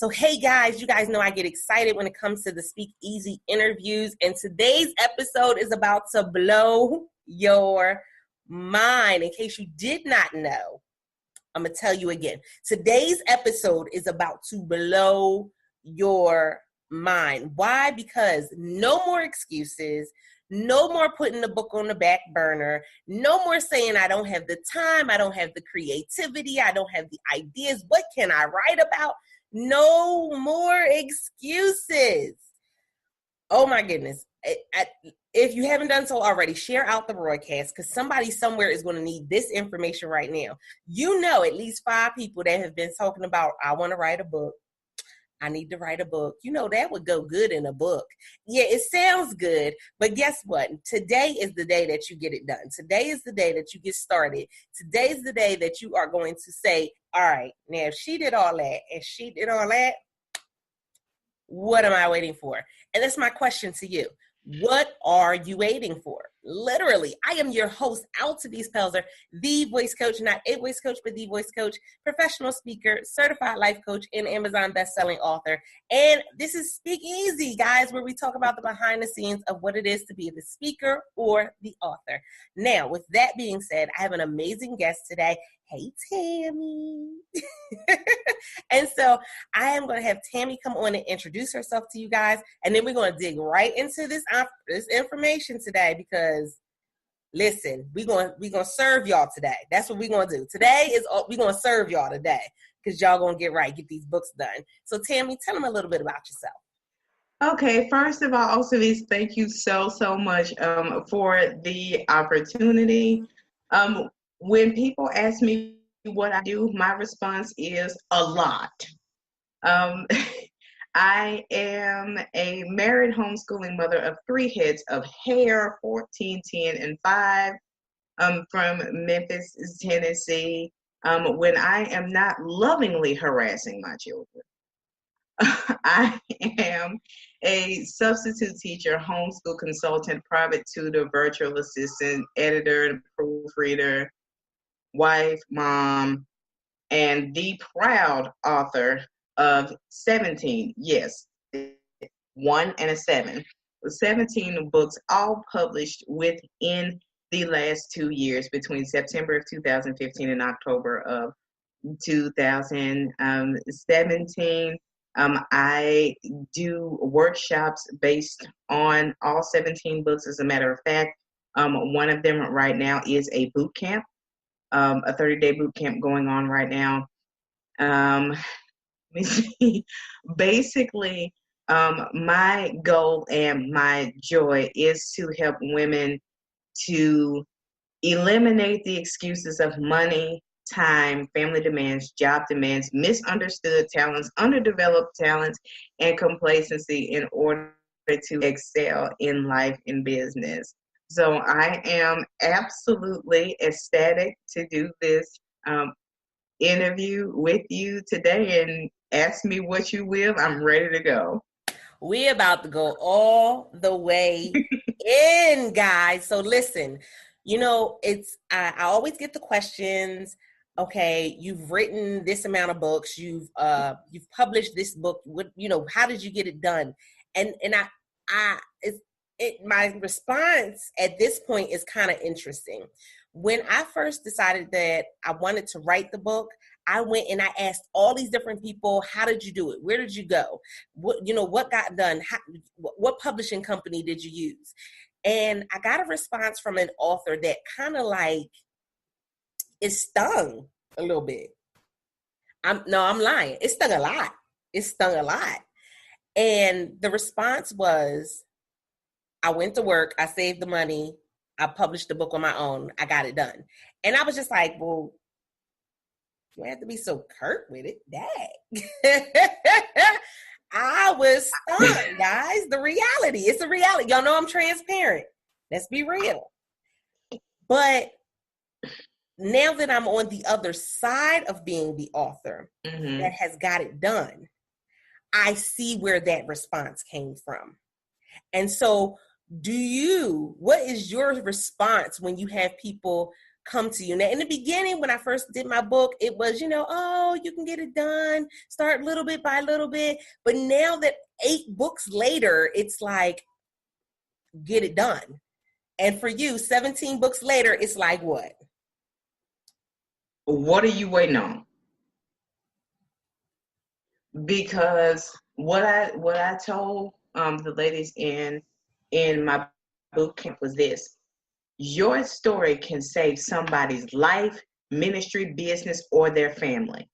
So, hey guys, you guys know I get excited when it comes to the Speak Easy interviews. And today's episode is about to blow your mind. In case you did not know, I'm going to tell you again. Today's episode is about to blow your mind. Why? Because no more excuses. No more putting the book on the back burner. No more saying I don't have the time. I don't have the creativity. I don't have the ideas. What can I write about? No more excuses. Oh my goodness. If you haven't done so already, share out the broadcast because somebody somewhere is going to need this information right now. You know at least 5 people that have been talking about, I want to write a book. I need to write a book. You know, that would go good in a book. Yeah, it sounds good, but guess what? Today is the day that you get it done. Today is the day that you get started. Today is the day that you are going to say, all right, now if she did all that and she did all that, what am I waiting for? And that's my question to you. What are you waiting for? Literally, I am your host, Altavis Pelzer, the voice coach, not a voice coach, but the voice coach, professional speaker, certified life coach, and Amazon bestselling author. And this is Speak Easy, guys, where we talk about the behind the scenes of what it is to be the speaker or the author. Now, with that being said, I have an amazing guest today. Hey, Tammie. And so I am going to have Tammie come on and introduce herself to you guys. And then we're going to dig right into this information today because, listen, we're going to serve y'all today. That's what we're going to do. We're going to serve y'all today because y'all going to get these books done. So, Tammie, tell them a little bit about yourself. Okay, first of all, Altavis, thank you so much for the opportunity. When people ask me what I do, my response is a lot. I am a married homeschooling mother of 3 heads of hair, 14, 10, and 5. From Memphis, Tennessee. When I am not lovingly harassing my children, I am a substitute teacher, homeschool consultant, private tutor, virtual assistant, editor, proofreader, wife, mom, and the proud author of 17, yes, 1 and a 7, 17 books, all published within the last 2 years, between September of 2015 and October of 2017. I do workshops based on all 17 books. As a matter of fact, one of them right now is a boot camp. A 30-day boot camp going on right now. Let me see. Basically, my goal and my joy is to help women to eliminate the excuses of money, time, family demands, job demands, misunderstood talents, underdeveloped talents, and complacency in order to excel in life and business. So I am absolutely ecstatic to do this interview with you today, and ask me what you will. I'm ready to go. We're about to go all the way in, guys. So listen, you know, I always get the questions. Okay, you've written this amount of books. You've published this book. How did you get it done? And my response at this point is kind of interesting. When I first decided that I wanted to write the book, I went and I asked all these different people, how did you do it? Where did you go? What got done? What publishing company did you use? And I got a response from an author that kind of like, it stung a little bit. I'm lying. It stung a lot. And the response was, I went to work, I saved the money, I published the book on my own, I got it done. And I was just like, well, you have to be so curt with it. Dang. I was stunned, guys. It's a reality. Y'all know I'm transparent. Let's be real. But now that I'm on the other side of being the author that has got it done, I see where that response came from. And so what is your response when you have people come to you? Now, in the beginning, when I first did my book, it was, oh, you can get it done, start little bit by little bit. But now that 8 books later, it's like, get it done. And for you, 17 books later, it's like what? What are you waiting on? Because what I told the ladies in my boot camp was this: your story can save somebody's life, ministry, business, or their family.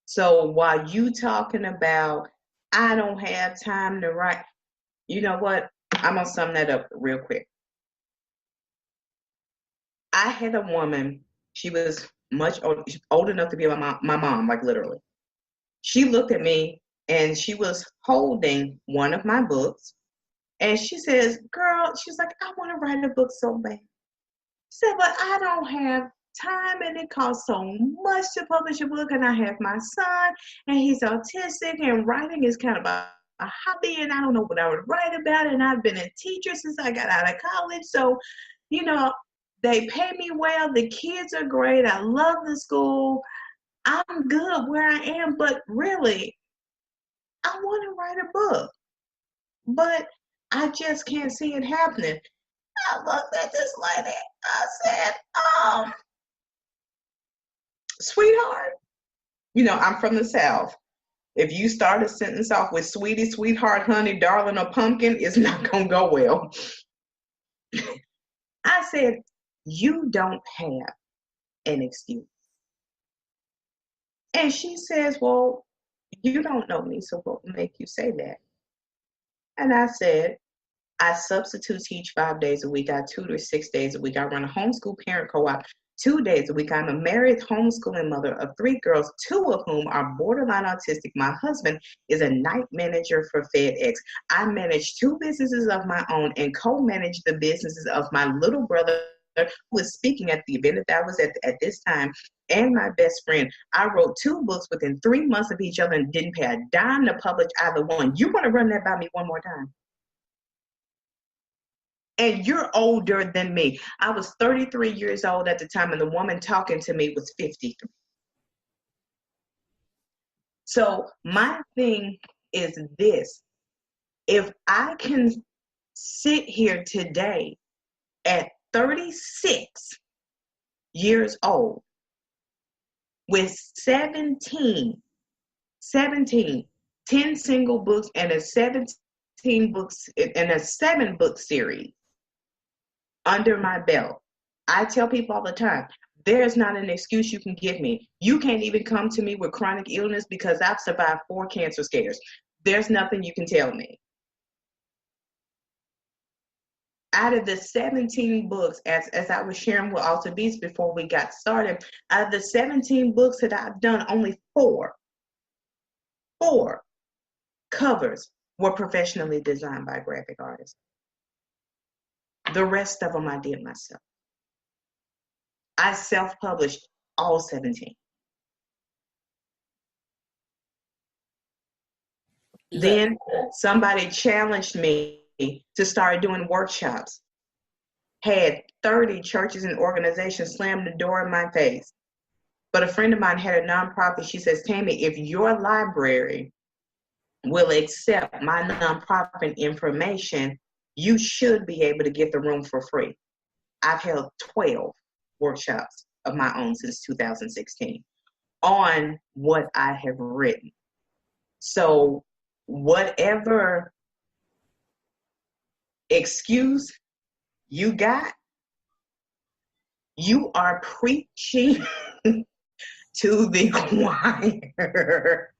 So while you talking about, I don't have time to write, you know what? I'm gonna sum that up real quick. I had a woman. She was much old enough to be my mom, like literally. She looked at me and she was holding one of my books, and she says, "Girl," she's like, "I want to write a book so bad." She said, "But I don't have time, and it costs so much to publish a book, and I have my son, and he's autistic, and writing is kind of a hobby, and I don't know what I would write about, and I've been a teacher since I got out of college, so, they pay me well, the kids are great, I love the school, I'm good where I am, but really, I want to write a book, but I just can't see it happening." I looked at this lady. I said, "Sweetheart, I'm from the South. If you start a sentence off with sweetie, sweetheart, honey, darling, or pumpkin, it's not going to go well." I said, "You don't have an excuse." And she says, "Well, you don't know me, so what would make you say that?" And I said, "I substitute teach 5 days a week. I tutor 6 days a week. I run a homeschool parent co-op 2 days a week. I'm a married homeschooling mother of 3 girls, 2 of whom are borderline autistic. My husband is a night manager for FedEx. I manage 2 businesses of my own and co-manage the businesses of my little brother, who was speaking at the event that I was at this time, and my best friend. I wrote 2 books within 3 months of each other and didn't pay a dime to publish either one. You want to run that by me one more time?" And you're older than me. I was 33 years old at the time, and the woman talking to me was 53. So my thing is this: if I can sit here today at 36 years old with 10 single books and a 17 books and a 7-book series under my belt, I tell people all the time, there's not an excuse you can give me. You can't even come to me with chronic illness because I've survived 4 cancer scares. There's nothing you can tell me. Out of the 17 books, as I was sharing with Alta Beats before we got started, out of the 17 books that I've done, only 4 covers were professionally designed by graphic artists. The rest of them I did myself. I self-published all 17. Then somebody challenged me to start doing workshops. Had 30 churches and organizations slam the door in my face. But a friend of mine had a nonprofit. She says, "Tammie, if your library will accept my nonprofit information, you should be able to get the room for free." I've held 12 workshops of my own since 2016 on what I have written. So whatever excuse you got, you are preaching to the choir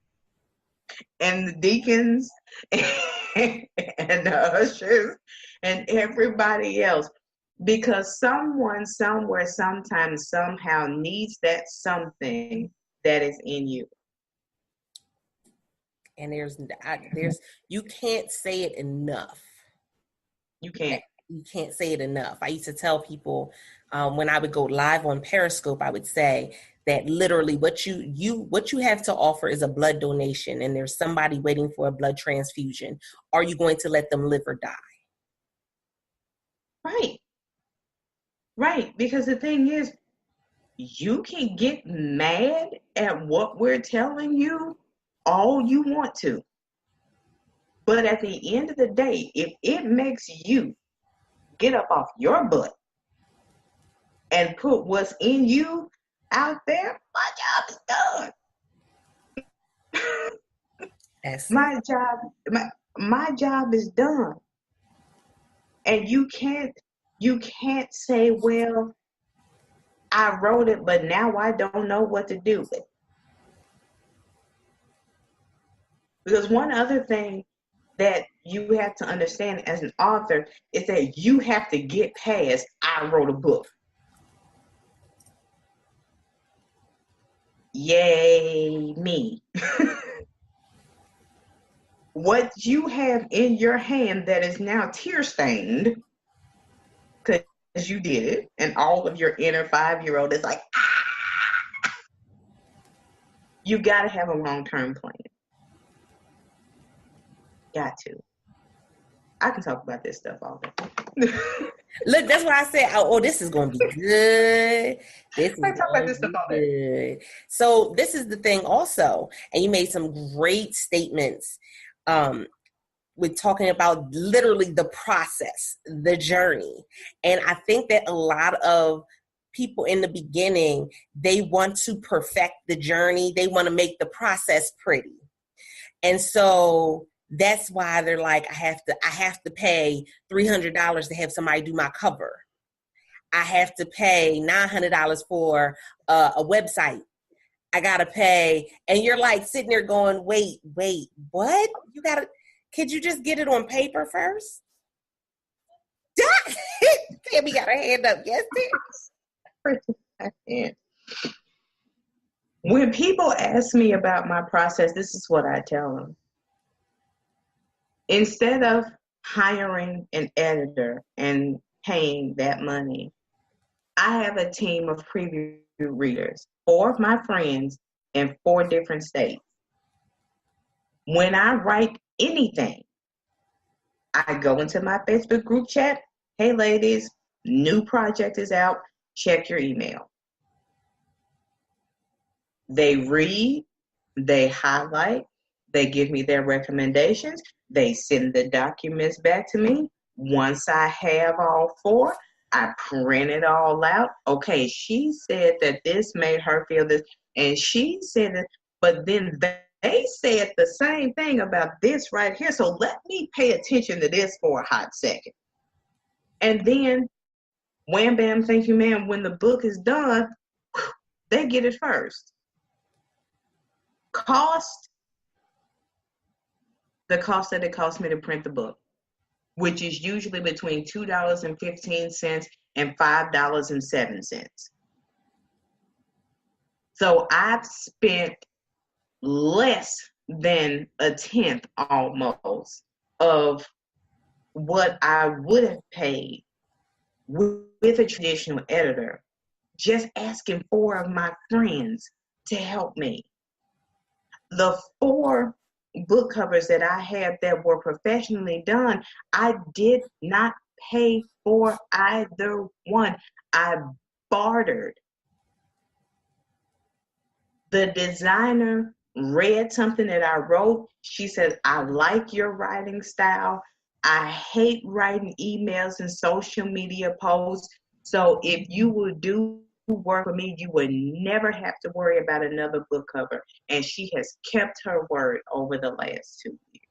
and the deacons and the ushers and everybody else, because someone somewhere sometimes somehow needs that something that is in you. And there's you can't say it enough. You can't say it enough. I used to tell people when I would go live on Periscope, I would say that literally what you have to offer is a blood donation, and there's somebody waiting for a blood transfusion. Are you going to let them live or die? Right. Right, because the thing is, you can get mad at what we're telling you all you want to. But at the end of the day, if it makes you get up off your butt and put what's in you out there, my job is done. That's it. My job is done. And you can't say, well, I wrote it, but now I don't know what to do with it. Because one other thing that you have to understand as an author is that you have to get past, I wrote a book. Yay, me. What you have in your hand that is now tear stained because you did it, and all of your inner 5-year-old is like, ah! You got to have a long-term plan. Got to. I can talk about this stuff all day. Look, that's why I said, oh, this is going to be good. This is I talk about going this to stuff be all day. good. So this is the thing also, and you made some great statements with talking about literally the process, the journey. And I think that a lot of people in the beginning, they want to perfect the journey. They want to make the process pretty. And so that's why they're like, I have to pay $300 to have somebody do my cover. I have to pay $900 for a website. I gotta pay, and you're like sitting there going, wait, what? Could you just get it on paper first? Tammie got her hand up. Yes, dear. When people ask me about my process, this is what I tell them. Instead of hiring an editor and paying that money, I have a team of preview readers, 4 of my friends in 4 different states. When I write anything, I go into my Facebook group chat. Hey, ladies, new project is out. Check your email. They read, they highlight, they give me their recommendations, they send the documents back to me. Once I have all 4, I print it all out. Okay, she said that this made her feel this, and she said it, but then they said the same thing about this right here, so let me pay attention to this for a hot second. And then, wham, bam, thank you, ma'am, when the book is done, they get it first. The cost that it cost me to print the book, which is usually between $2.15 and $5.07. So I've spent less than a tenth almost of what I would have paid with a traditional editor, just asking 4 of my friends to help me. The 4 book covers that I have that were professionally done, I did not pay for either one. I bartered. The designer read something that I wrote. She said, I like your writing style. I hate writing emails and social media posts. So if you will do work for me, you would never have to worry about another book cover. And she has kept her word over the last 2 years.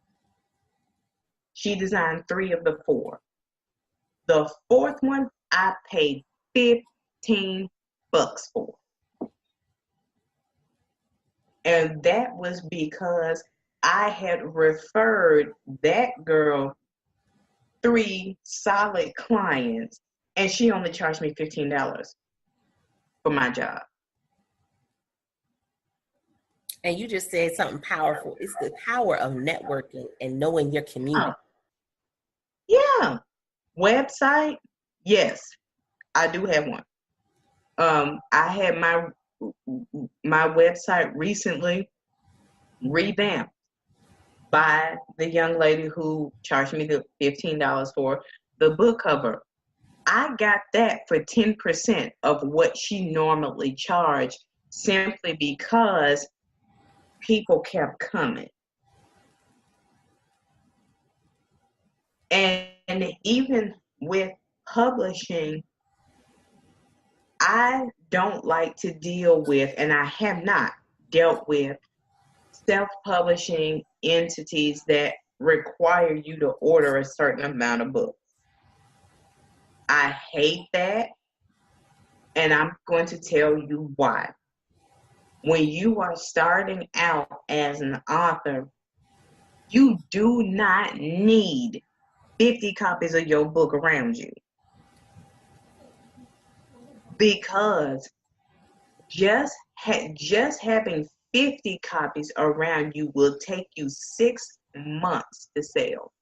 She designed 3 of the 4. The 4th one I paid $15 for. And that was because I had referred that girl 3 solid clients, and she only charged me $15 for my job. And you just said something powerful. It's the power of networking and knowing your community. Yeah. Website, yes, I do have one. I had my website recently revamped by the young lady who charged me the $15 for the book cover. I got that for 10% of what she normally charged, simply because people kept coming. And even with publishing, I don't like to deal with, and I have not dealt with, self-publishing entities that require you to order a certain amount of books. I hate that, and I'm going to tell you why. When you are starting out as an author, you do not need 50 copies of your book around you, because just having 50 copies around you will take you 6 months to sell.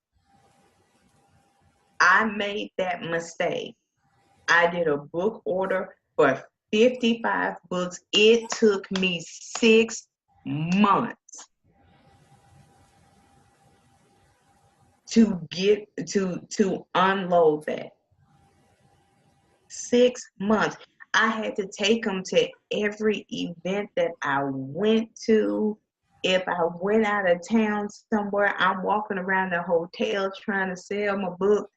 I made that mistake. I did a book order for 55 books. It took me 6 months to get to unload that. 6 months. I had to take them to every event that I went to. If I went out of town somewhere, I'm walking around the hotel trying to sell my book.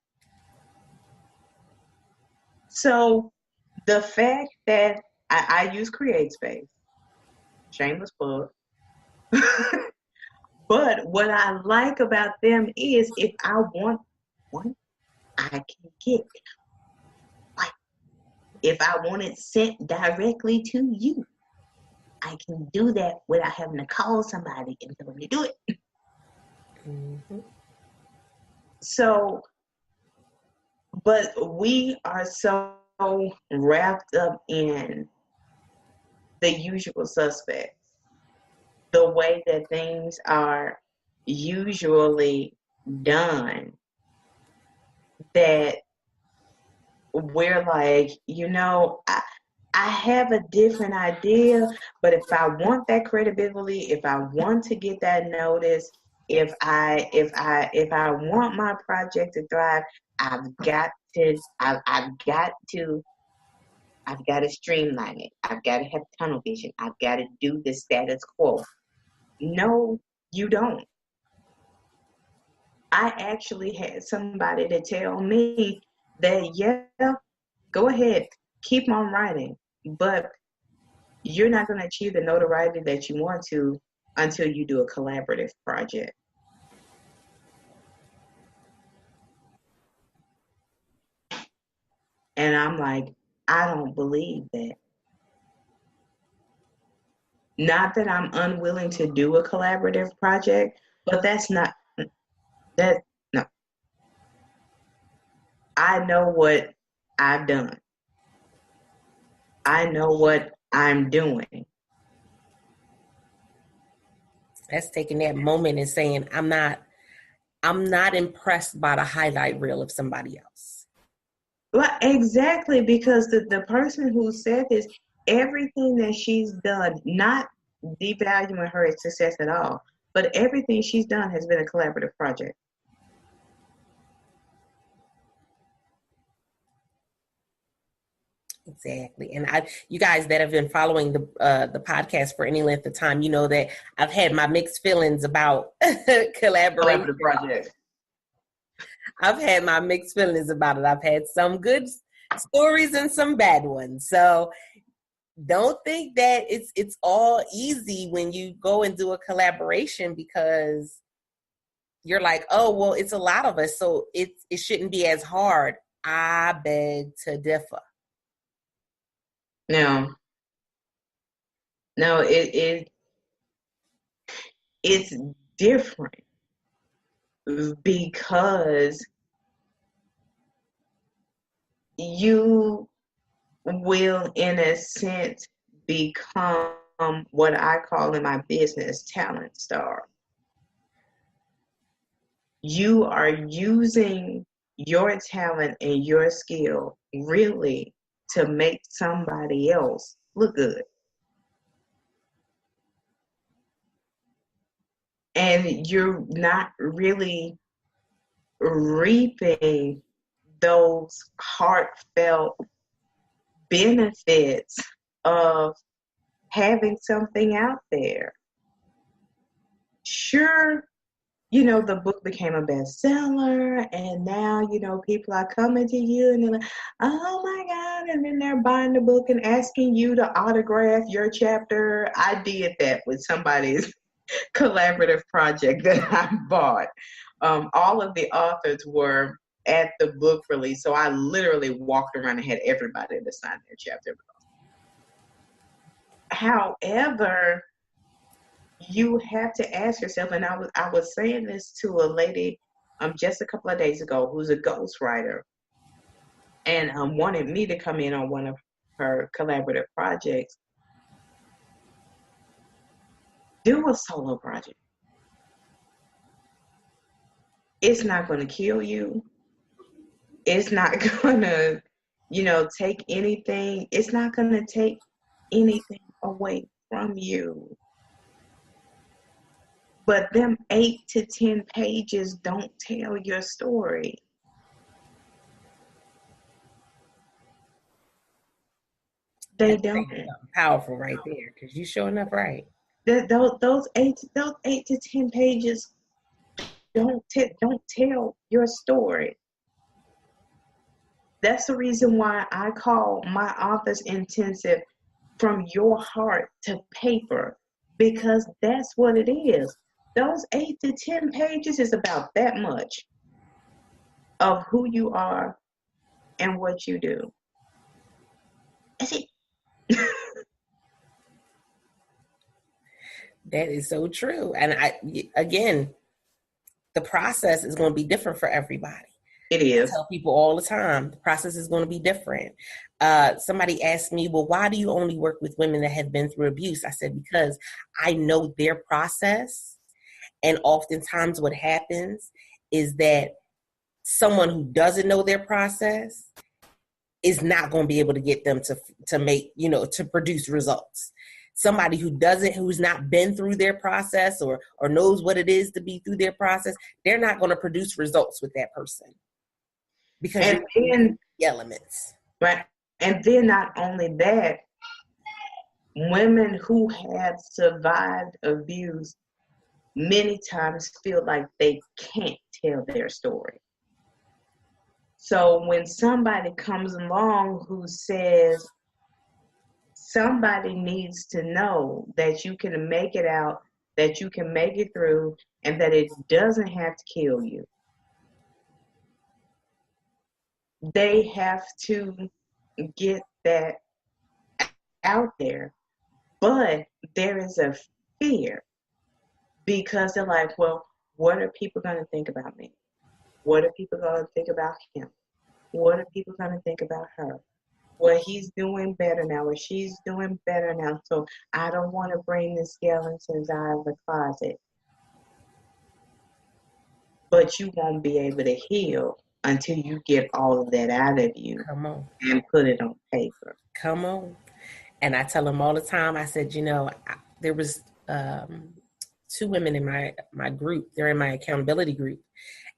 So the fact that I use CreateSpace, shameless plug. But what I like about them is, if I want one, I can get it. Like, if I want it sent directly to you, I can do that without having to call somebody and tell them to do it. Mm-hmm. So, but we are so wrapped up in the usual suspects, the way that things are usually done, that we're like, I have a different idea, but if I want that credibility, if I want to get that notice, if I want my project to thrive, I've got to streamline it. I've got to have tunnel vision. I've got to do the status quo. No, you don't. I actually had somebody to tell me that, yeah, go ahead, keep on writing, but you're not going to achieve the notoriety that you want to until you do a collaborative project. And I'm like, I don't believe that. Not that I'm unwilling to do a collaborative project, but no. I know what I've done. I know what I'm doing. That's taking that moment and saying, I'm not impressed by the highlight reel of somebody else. Well, exactly, because the person who said this, everything that she's done, not devaluing her success at all, but everything she's done has been a collaborative project. Exactly. And you guys that have been following the podcast for any length of time, you know that I've had my mixed feelings about collaboration. Collaborative projects. I've had my mixed feelings about it. I've had some good stories and some bad ones. So don't think that it's all easy when you go and do a collaboration, because you're like, oh, well, it's a lot of us, so it shouldn't be as hard. I beg to differ. No, it's different, because you will, in a sense, become what I call in my business talent star. You are using your talent and your skill really to make somebody else look good. And you're not really reaping those heartfelt benefits of having something out there. Sure, the book became a bestseller, and now, people are coming to you and they're like, oh my God, and then they're buying the book and asking you to autograph your chapter. I did that with somebody's collaborative project that I bought. All of the authors were at the book release, so I literally walked around and had everybody to sign their chapter. However, you have to ask yourself, and I was saying this to a lady just a couple of days ago who's a ghostwriter, and wanted me to come in on one of her collaborative projects. Do a solo project. It's not going to kill you. It's not going to, take anything. It's not going to take anything away from you. But them 8 to 10 pages don't tell your story. They don't. Powerful right there, because you showing up right. Those 8 to 10 pages don't tell your story. That's the reason why I call my author's intensive from your heart to paper, because that's what it is. Those 8 to 10 pages is about that much of who you are and what you do. That's it. That is so true. And again, the process is going to be different for everybody. It is. I tell people all the time, the process is going to be different. Somebody asked me, well, why do you only work with women that have been through abuse? I said, because I know their process. And oftentimes what happens is that someone who doesn't know their process is not going to be able to get them to make, to produce results. Somebody who's not been through their process or knows what it is to be through their process, they're not going to produce results with that person. Because the elements. Right. And then not only that, women who have survived abuse many times feel like they can't tell their story. So when somebody comes along who says, somebody needs to know that you can make it out, that you can make it through, and that it doesn't have to kill you. They have to get that out there. But there is a fear because they're like, well, what are people going to think about me? What are people going to think about him? What are people going to think about her? Well, he's doing better now, or she's doing better now, so I don't want to bring the skeletons out of the closet. But you won't be able to heal until you get all of that out of you. Come on. And put it on paper. Come on. And I tell them all the time, I said, there was 2 women in my group. They're in my accountability group.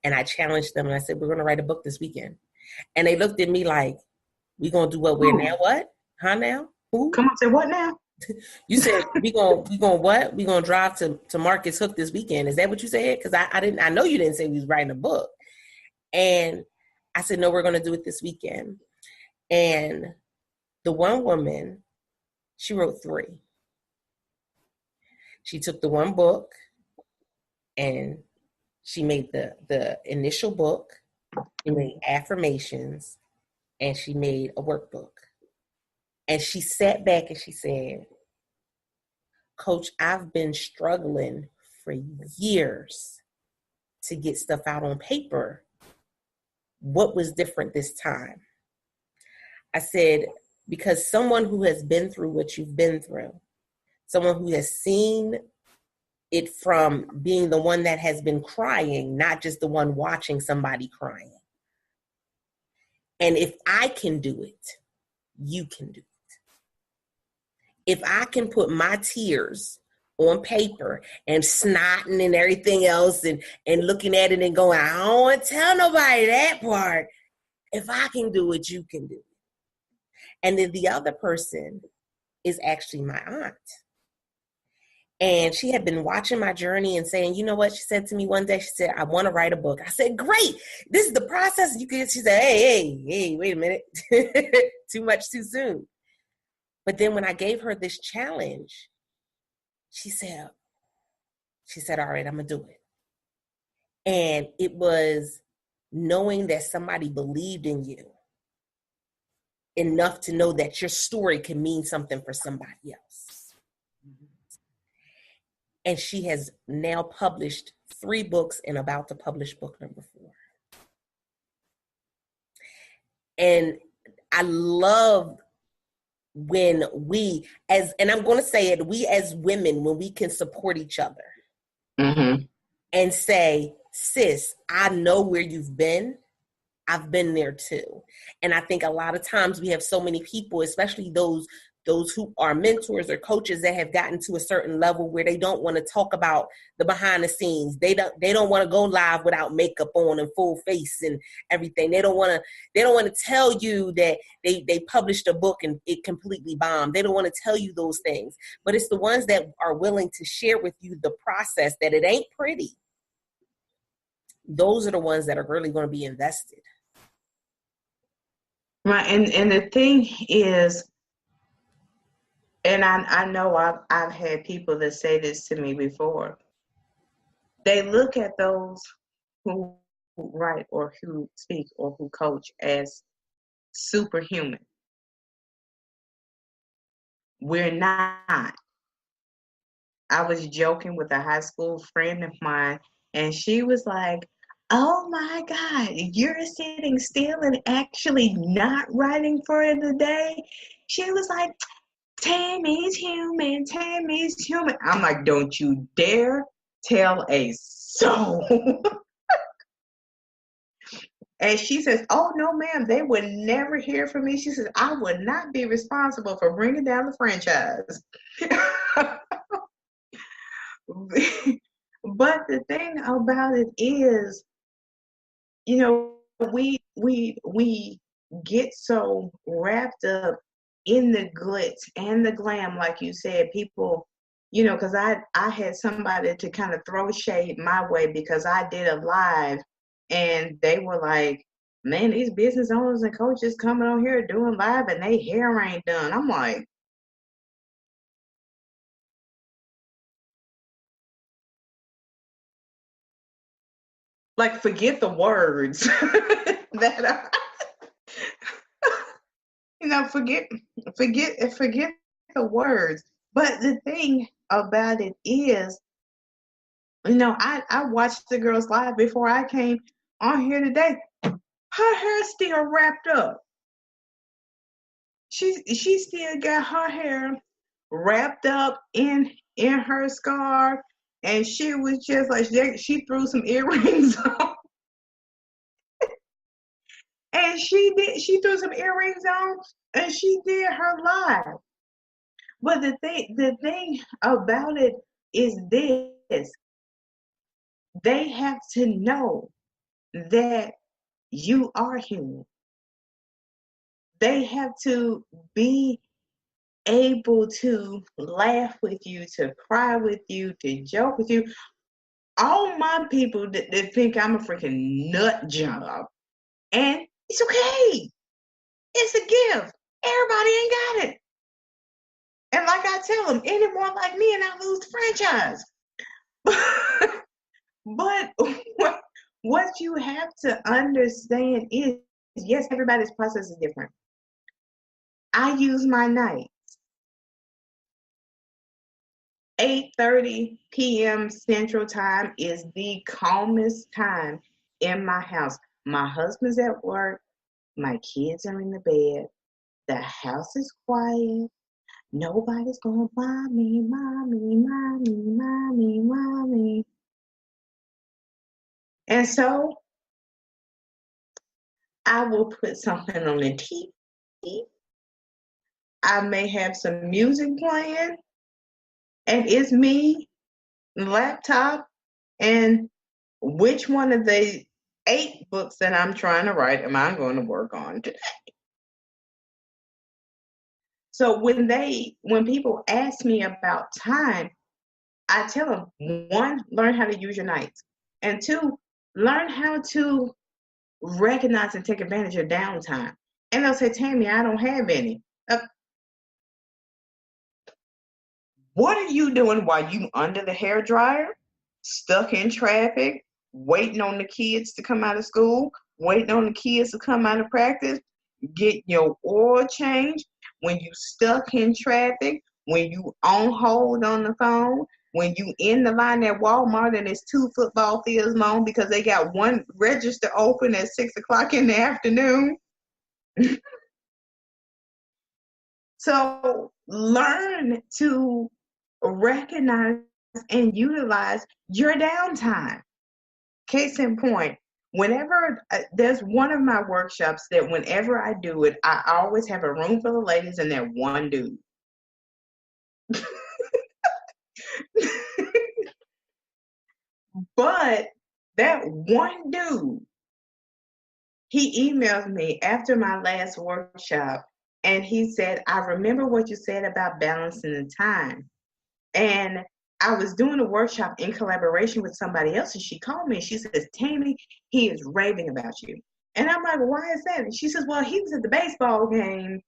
And I challenged them and I said, we're going to write a book this weekend. And they looked at me like, we going to do what? We're now what? Huh now? Who? Come on, say what now? You said we going what? We going to drive to Marcus Hook this weekend. Is that what you said? Because I know you didn't say we was writing a book. And I said, no, we're going to do it this weekend. And the one woman, she wrote 3. She took the one book and she made the initial book, she made affirmations, and she made a workbook. And she sat back and she said, Coach, I've been struggling for years to get stuff out on paper. What was different this time? I said, because someone who has been through what you've been through, someone who has seen it from being the one that has been crying, not just the one watching somebody crying. And if I can do it, you can do it. If I can put my tears on paper and snotting and everything else and looking at it and going, I don't want to tell nobody that part. If I can do it, you can do it. And then the other person is actually my aunt. And she had been watching my journey and saying, you know what? She said to me one day, she said, I want to write a book. I said, great. This is the process. She said, hey, wait a minute. Too much too soon. But then when I gave her this challenge, she said, all right, I'm going to do it. And it was knowing that somebody believed in you enough to know that your story can mean something for somebody else. And she has now published 3 books and about to publish book number 4. And I love when we, and I'm going to say it, we as women, when we can support each other and say, sis, I know where you've been. I've been there too. And I think a lot of times we have so many people, especially those who are mentors or coaches that have gotten to a certain level where they don't want to talk about the behind the scenes. They don't want to go live without makeup on and full face and everything. They don't want to tell you that they published a book and it completely bombed. They don't want to tell you those things. But it's the ones that are willing to share with you the process, that it ain't pretty. Those are the ones that are really going to be invested. Right, and the thing is, and I know I've had people that say this to me before. They look at those who write or who speak or who coach as superhuman. We're not. I was joking with a high school friend of mine, and she was like, oh my God, you're sitting still and actually not writing for the day? She was like, Tammie's human, Tammie's human. I'm like, don't you dare tell a soul. And she says, oh, no, ma'am, they would never hear from me. She says, I would not be responsible for bringing down the franchise. But the thing about it is, you know, we get so wrapped up in the glitz and the glam, like you said. People, you know, because I had somebody to kind of throw shade my way because I did a live, and they were like, man, these business owners and coaches coming on here doing live and they hair ain't done. I'm like, forget the words that are, you know, forget the words. But the thing about it is, you know, I watched the girls live before I came on here today. Her hair still wrapped up. She still got her hair wrapped up in her scarf, and she was just like, she threw some earrings on. And she threw some earrings on, and she did her live. But the thing about it is this: they have to know that you are human. They have to be able to laugh with you, to cry with you, to joke with you. All my people that think I'm a freaking nut job, and it's okay. It's a gift. Everybody ain't got it. And like I tell them, any more like me and I lose the franchise. But what you have to understand is, yes, everybody's process is different. I use my night. 8:30 p.m. Central Time is the calmest time in my house. My husband's at work. My kids are in the bed. The house is quiet. Nobody's going to mommy, mommy, mommy, mommy, mommy. And so I will put something on the TV. I may have some music playing, and it's me, laptop, and which one of the 8 books that I'm trying to write am I going to work on today? So when people ask me about time, I tell them, 1, learn how to use your nights. And 2, learn how to recognize and take advantage of downtime. And they'll say, Tammie, I don't have any. What are you doing while you under the hair dryer, stuck in traffic, waiting on the kids to come out of school, waiting on the kids to come out of practice, get your oil changed, when you stuck in traffic, when you on hold on the phone, when you in the line at Walmart and it's 2 football fields long because they got one register open at 6 o'clock in the afternoon. So learn to recognize and utilize your downtime. Case in point, whenever there's one of my workshops that whenever I do it, I always have a room full of ladies and then one dude. But that one dude, he emailed me after my last workshop and he said, I remember what you said about balancing the time. And I was doing a workshop in collaboration with somebody else, and she called me and she says, Tammie, he is raving about you. And I'm like, why is that? And she says, well, he was at the baseball game,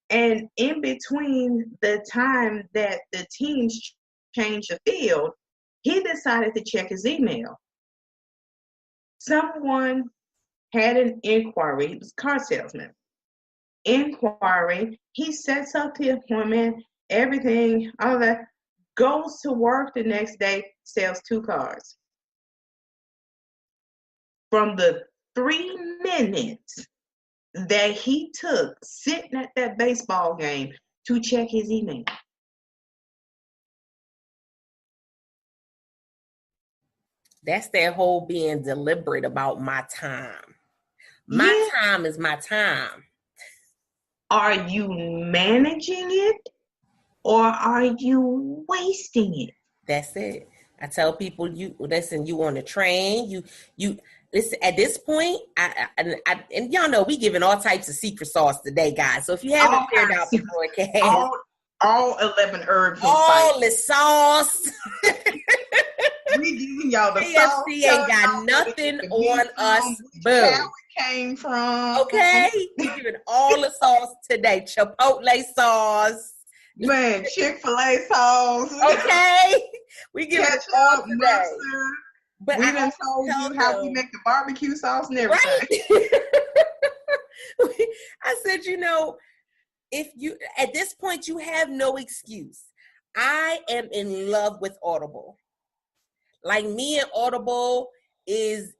and in between the time that the teams changed the field, he decided to check his email. Someone had an inquiry. He was a car salesman. Inquiry. He sets up the appointment, everything, all that. Goes to work the next day, sells 2 cars. From the 3 minutes that he took sitting at that baseball game to check his email. That's that whole being deliberate about my time. My time is my time. Are you managing it or are you wasting it? That's it. I tell people, you listen, you on the train, you listen, at this point, I and y'all know we giving all types of secret sauce today, guys. So if you haven't figured out the broadcast, all 11 herbs, all the sauce. We giving y'all the KFC sauce. ain't got nothing on us. Boom. Came from. Okay, we giving all the sauce today. Chipotle sauce. Man, Chick-fil-A sauce. Okay, we give it all today. Mustard. But we done told you how we make the barbecue sauce and everything. Right? I said, if you at this point you have no excuse. I am in love with Audible. Like me and Audible is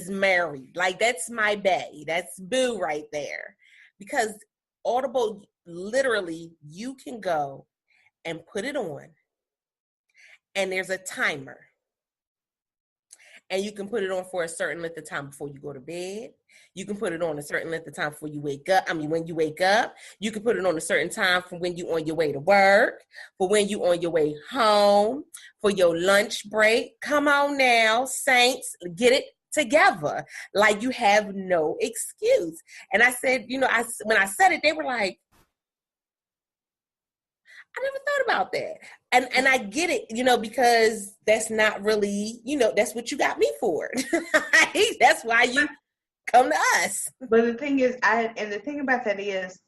married. Like that's my bae. That's boo right there. Because Audible, literally, you can go and put it on, and there's a timer. And you can put it on for a certain length of time before you go to bed. You can put it on a certain length of time before you wake up. When you wake up, you can put it on a certain time for when you're on your way to work, for when you're on your way home, for your lunch break. Come on now, saints, get it together. Like you have no excuse. And I said, when I said it, they were like, I never thought about that. And I get it, because that's not really, that's what you got me for. That's why you come to us. But the thing is, the thing about that is,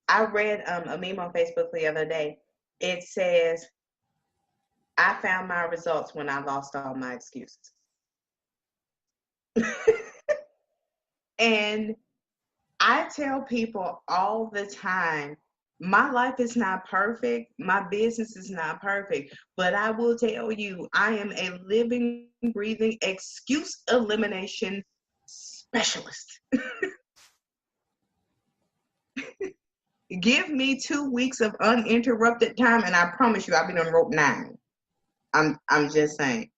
I read a meme on Facebook the other day. It says, I found my results when I lost all my excuses. And I tell people all the time, my life is not perfect. My business is not perfect. But I will tell you, I am a living, breathing excuse elimination specialist. Give me 2 weeks of uninterrupted time, and I promise you, I'll be on rope 9. I'm just saying.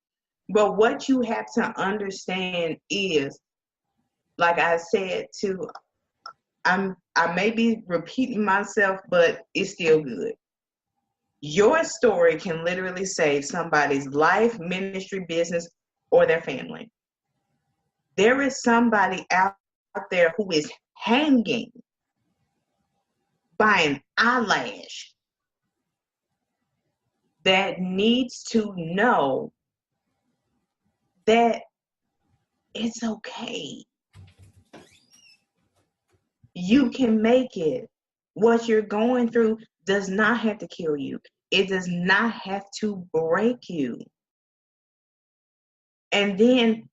But what you have to understand is, like I said too, I may be repeating myself, but it's still good. Your story can literally save somebody's life, ministry, business, or their family. There is somebody out there who is hanging by an eyelash that needs to know that it's okay. You can make it. What you're going through does not have to kill you. It does not have to break you. And then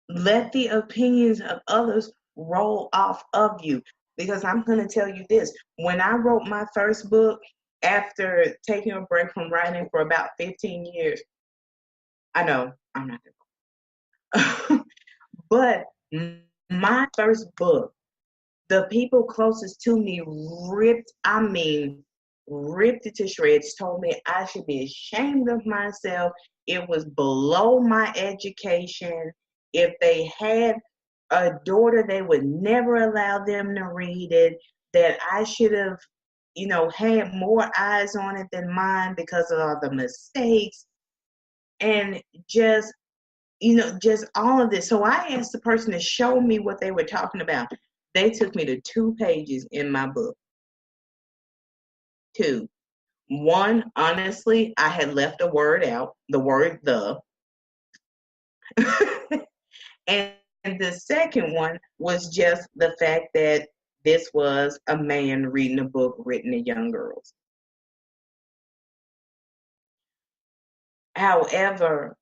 let the opinions of others roll off of you. Because I'm going to tell you this. When I wrote my first book, after taking a break from writing for about 15 years, I know I'm not going to. But my first book, the people closest to me ripped it to shreds, told me I should be ashamed of myself. It was below my education. If they had a daughter, they would never allow them to read it, that I should have, had more eyes on it than mine because of all the mistakes. And just all of this. So I asked the person to show me what they were talking about. They took me to 2 pages in my book. 2. 1, honestly, I had left a word out, the word "the." And the second one was just the fact that this was a man reading a book written to young girls. However,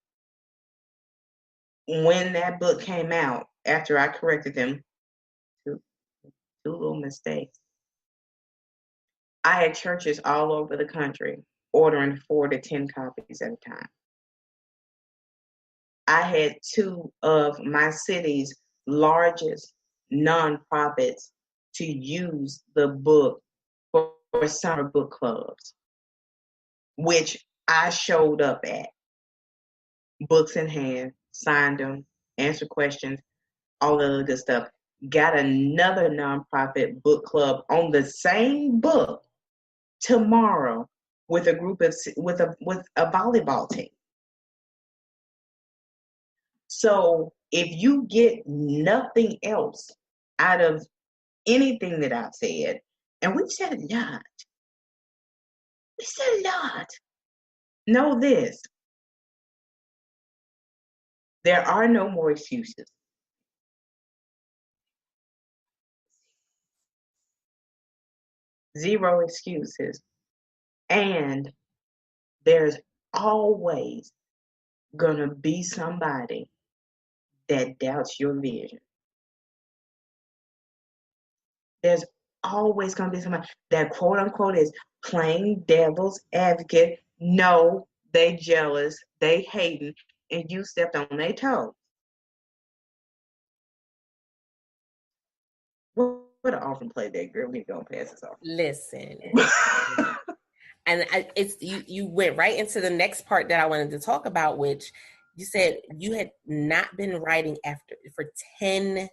when that book came out, after I corrected them, two little mistakes, I had churches all over the country ordering 4 to 10 copies at a time. I had 2 of my city's largest nonprofits to use the book for summer book clubs, which I showed up at. Books in hand, signed them, answered questions, all the other good stuff. Got another nonprofit book club on the same book tomorrow with a group of with a volleyball team. So if you get nothing else out of anything that I've said, and we've said a lot, know this: there are no more excuses. Zero excuses. And there's always gonna be somebody that doubts your vision. There's always gonna be somebody that quote unquote is playing devil's advocate. No, they jealous, they hating, and you stepped on their toes. What an awesome play that girl. We gonna pass this off. Listen. And it's you went right into the next part that I wanted to talk about, which you said you had not been writing for 10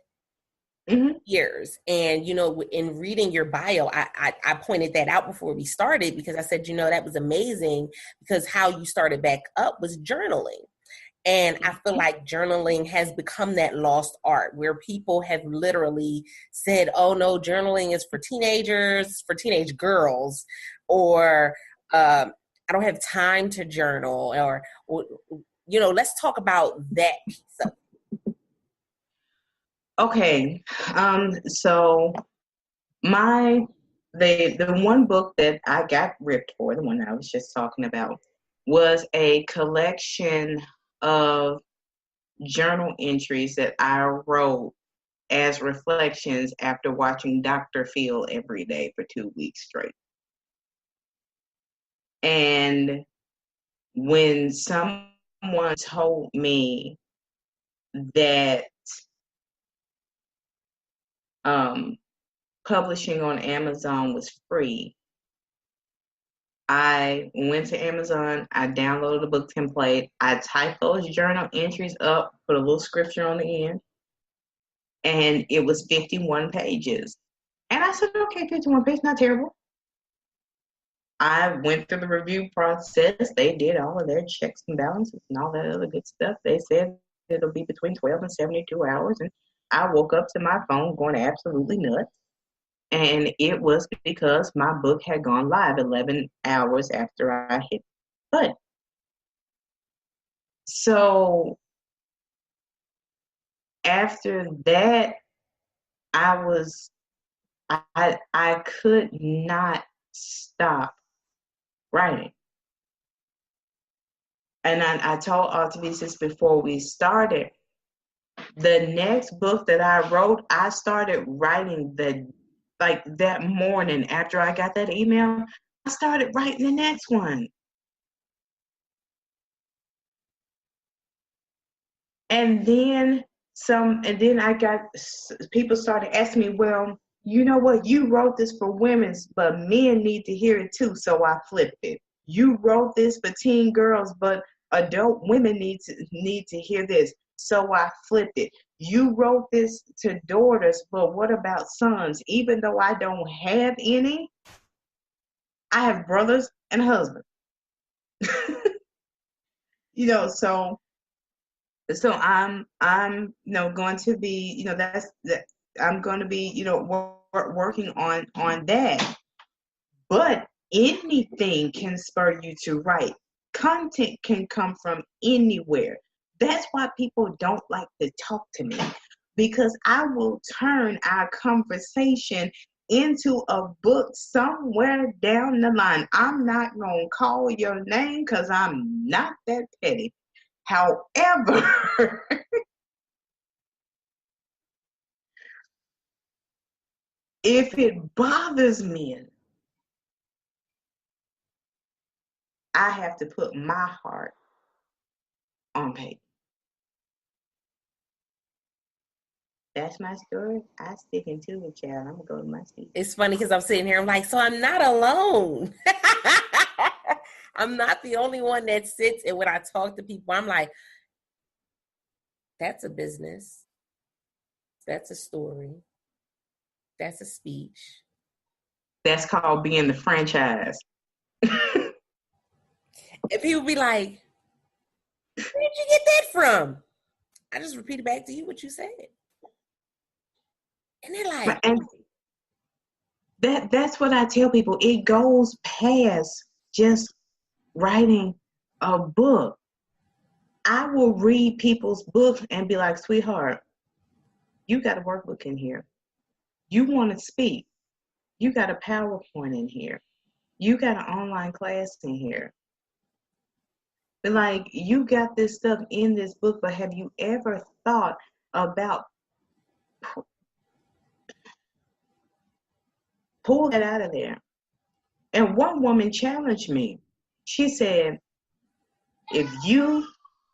years. And, in reading your bio, I pointed that out before we started, because I said, that was amazing, because how you started back up was journaling. And I feel like journaling has become that lost art where people have literally said, oh no, journaling is for teenagers, for teenage girls, or I don't have time to journal, or let's talk about that piece of it. Okay. So the one book that I got ripped for, the one that I was just talking about, was a collection of journal entries that I wrote as reflections after watching Dr. Phil every day for 2 weeks straight. And when someone told me that publishing on Amazon was free, I went to Amazon, I downloaded the book template, I typed those journal entries up, put a little scripture on the end, and it was 51 pages. And I said, okay, 51 pages, not terrible. I went through the review process. They did all of their checks and balances and all that other good stuff. They said it'll be between 12 and 72 hours. And I woke up to my phone going absolutely nuts. And it was because my book had gone live 11 hours after I hit button. So after that, I could not stop writing. And I told Artavis before we started, the next book that I wrote, I started writing that morning after I got that email. I started writing the next one. And then I got people started asking me, well, you know what? You wrote this for women's, but men need to hear it too. So I flipped it. You wrote this for teen girls, but adult women need to hear this. So I flipped it. You wrote this to daughters, but what about sons? Even though I don't have any, I have brothers and a husband. So I'm going to be I'm going to be working on that. But anything can spur you to write. Content can come from anywhere. That's why people don't like to talk to me, because I will turn our conversation into a book somewhere down the line. I'm not going to call your name because I'm not that petty. However, if it bothers me, I have to put my heart on paper. That's my story. I stick into it, child. I'm gonna go to my seat. It's funny because I'm sitting here, I'm like, so I'm not alone. I'm not the only one that sits, and when I talk to people, I'm like, that's a business. That's a story. That's a speech. That's called being the franchise. And people be like, where did you get that from? I just repeated back to you what you said. And they're like, and that's what I tell people. It goes past just writing a book. I will read people's books and be like, sweetheart, you got a workbook in here. You want to speak. You got a PowerPoint in here. You got an online class in here. But like, you got this stuff in this book, but have you ever thought about pull that out of there? And one woman challenged me. She said, if you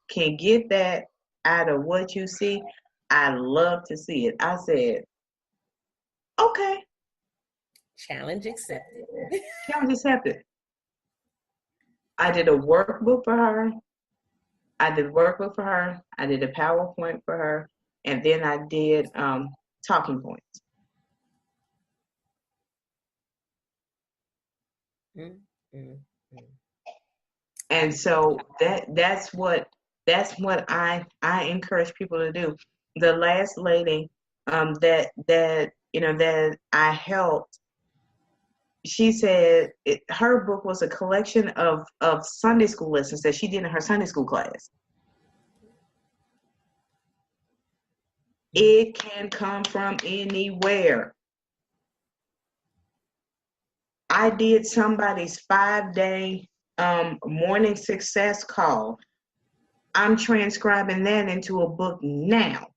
can get that out of what you see, I love to see it. I said, okay. challenge accepted. Challenge accepted. I did a workbook for her. I did a PowerPoint for her. And then I did talking points. Mm-hmm. And so that's what I encourage people to do. The last lady that I helped, she said her book was a collection of Sunday school lessons that she did in her Sunday school class. It can come from anywhere. I did somebody's 5-day morning success call. I'm transcribing that into a book now.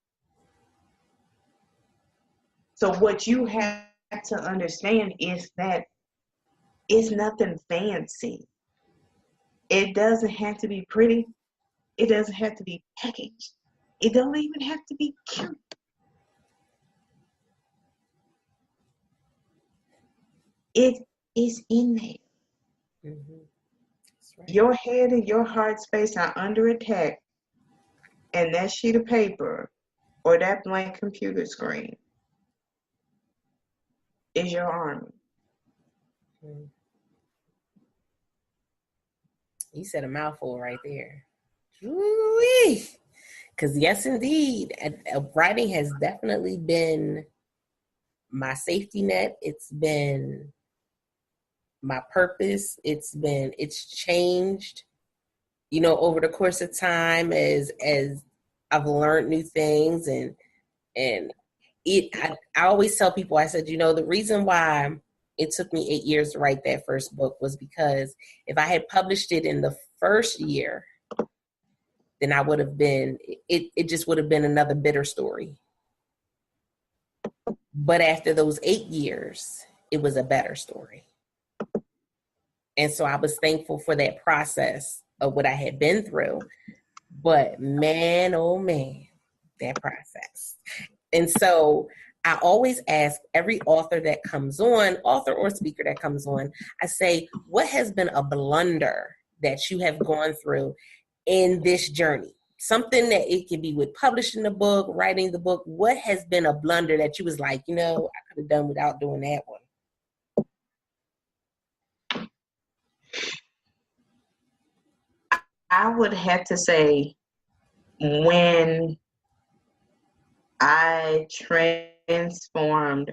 So what you have to understand is that it's nothing fancy. It doesn't have to be pretty. It doesn't have to be packaged. It don't even have to be cute. It is in there. Mm-hmm. That's right. Your head and your heart space are under attack, and that sheet of paper or that blank computer screen is your army. Mm-hmm. You said a mouthful right there. Ooh-wee. Because yes, indeed, writing has definitely been my safety net. It's been my purpose. It's changed, over the course of time as I've learned new things and I always tell people, I said, the reason why it took me 8 years to write that first book was because if I had published it in the first year, then I would have been, it just would have been another bitter story. But after those 8 years, it was a better story. And so I was thankful for that process of what I had been through. But man, oh man, that process. And so I always ask every author or speaker that comes on, I say, what has been a blunder that you have gone through in this journey? Something that it can be with publishing the book, writing the book. What has been a blunder that you was like, I could have done without doing that one? I would have to say when I transformed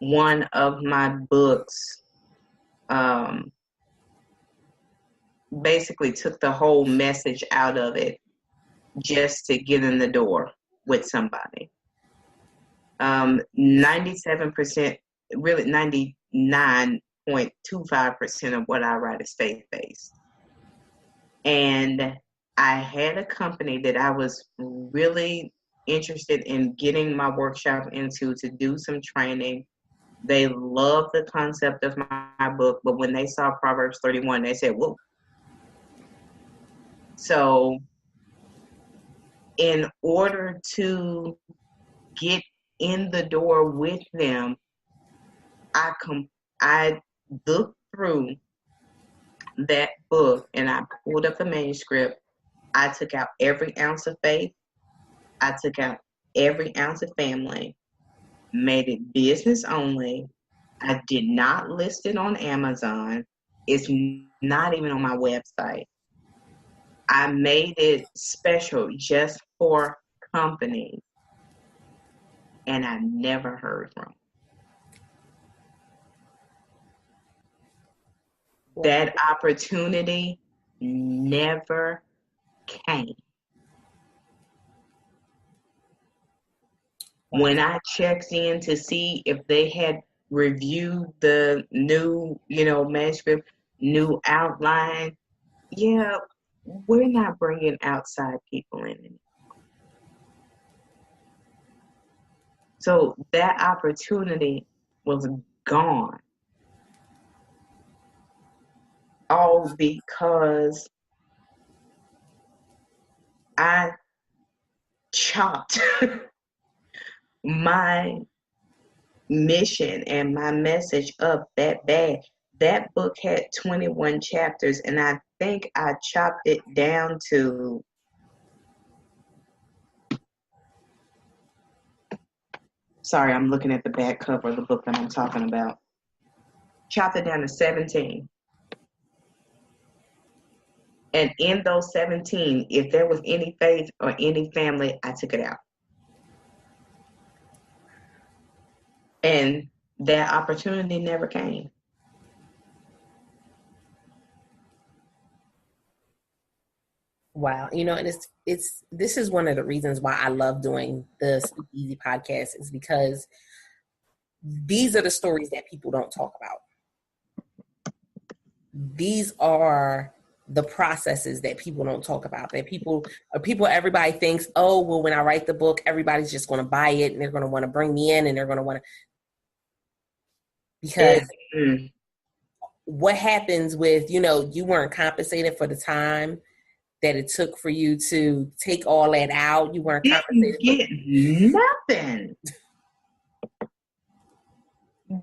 one of my books, basically took the whole message out of it just to get in the door with somebody. 97%, really 99.25% of what I write is faith-based. And I had a company that I was really interested in getting my workshop into to do some training. They loved the concept of my book, but when they saw Proverbs 31, they said, whoa. So in order to get in the door with them, I looked through that book and I pulled up the manuscript. I took out every ounce of faith. I took out every ounce of family, made it business only. I did not list it on Amazon. It's not even on my website. I made it special just for companies, and I never heard from them. That opportunity never came. When I checked in to see if they had reviewed the new, manuscript, new outline, yeah, we're not bringing outside people in anymore. So that opportunity was gone. All because I chopped my mission and my message up that bad. That book had 21 chapters, and I think I chopped it down to, sorry, I'm looking at the back cover of the book that I'm talking about. Chopped it down to 17. And in those 17, if there was any faith or any family, I took it out. And that opportunity never came. Wow. And this is one of the reasons why I love doing the Speak Easy podcast, is because these are the stories that people don't talk about. These are the processes that people don't talk about, that everybody thinks, oh, well, when I write the book, everybody's just going to buy it and they're going to want to bring me in and they're going to want to, because what happens with, you weren't compensated for the time that it took for you to take all that out. You weren't compensated. Get nothing.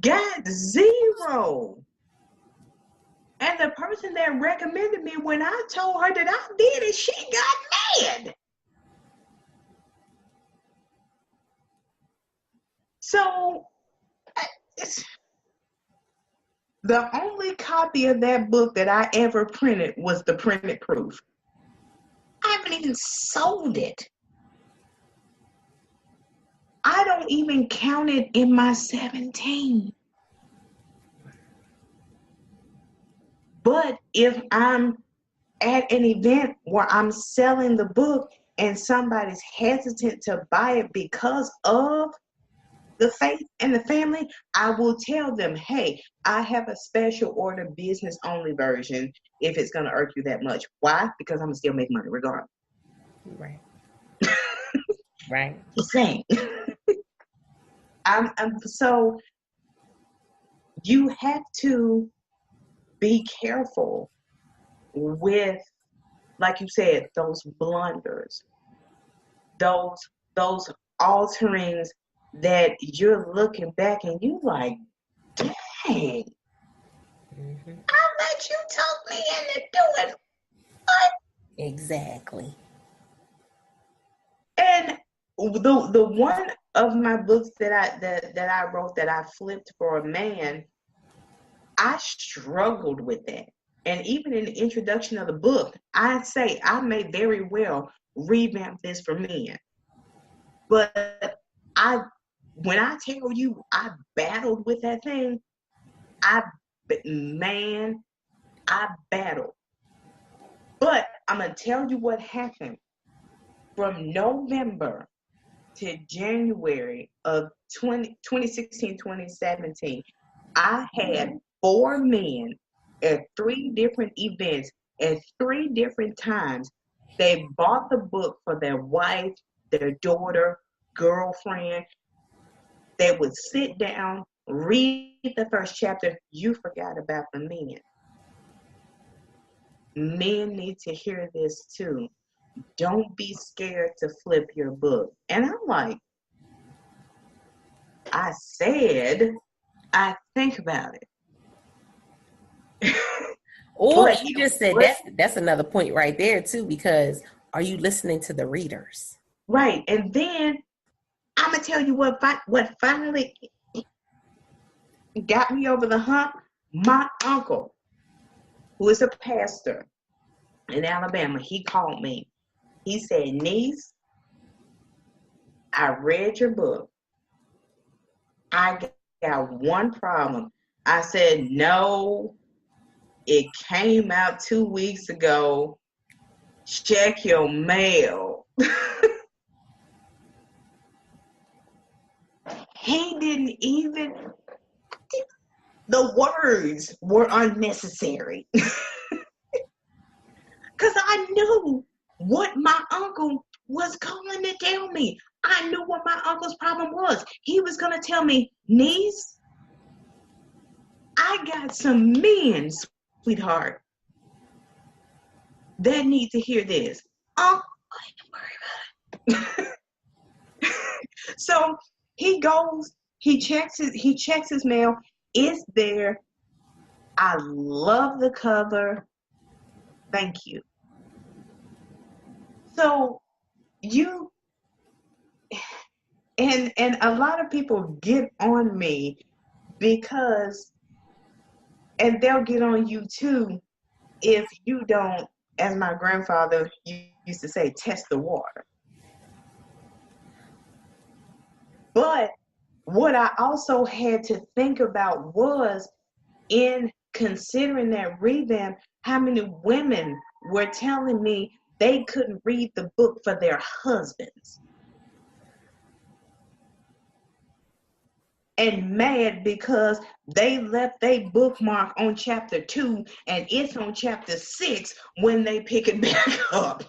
Got zero. And the person that recommended me, when I told her that I did it, she got mad. So, the only copy of that book that I ever printed was the printed proof. I haven't even sold it. I don't even count it in my 17. But if I'm at an event where I'm selling the book and somebody's hesitant to buy it because of the faith and the family, I will tell them, hey, I have a special order business only version if it's going to irk you that much. Why? Because I'm going to still make money regardless. Right. Right. Just saying. So you have to be careful with, like you said, those blunders, those alterings that you're looking back and you like, dang, Mm-hmm. I let you talk me into doing what? Exactly. And the one of my books that I wrote that I flipped for a man, I struggled with that. And even in the introduction of the book, I say I may very well revamp this for men. But when I tell you I battled with that thing, I battled. But I'm going to tell you what happened. From November to January of 2016, 2017, I had 4 men at 3 different events at 3 different times. They bought the book for their wife, their daughter, girlfriend. They would sit down, read the first chapter. You forgot about the men. Men need to hear this too. Don't be scared to flip your book. And I'm like, I said, I think about it. Oh, and you just said that's another point right there too, because are you listening to the readers? Right. And then I'm gonna tell you what finally got me over the hump. My uncle, who is a pastor in Alabama, he called me. He said, niece, I read your book. I got one problem. I said, no, it came out 2 weeks ago. Check your mail. He didn't even, the words were unnecessary. Because I knew what my uncle was calling to tell me. I knew what my uncle's problem was. He was going to tell me, niece, I got some men, sweetheart, that need to hear this. Oh, I ain't worried about it. So he goes, he checks his mail. It's there. I love the cover. Thank you. So you and a lot of people get on me because, and they'll get on you too if you don't, as my grandfather used to say, test the water. But what I also had to think about was, in considering that revamp, how many women were telling me they couldn't read the book for their husbands. And mad because they left their bookmark on chapter 2 and it's on chapter 6 when they pick it back up.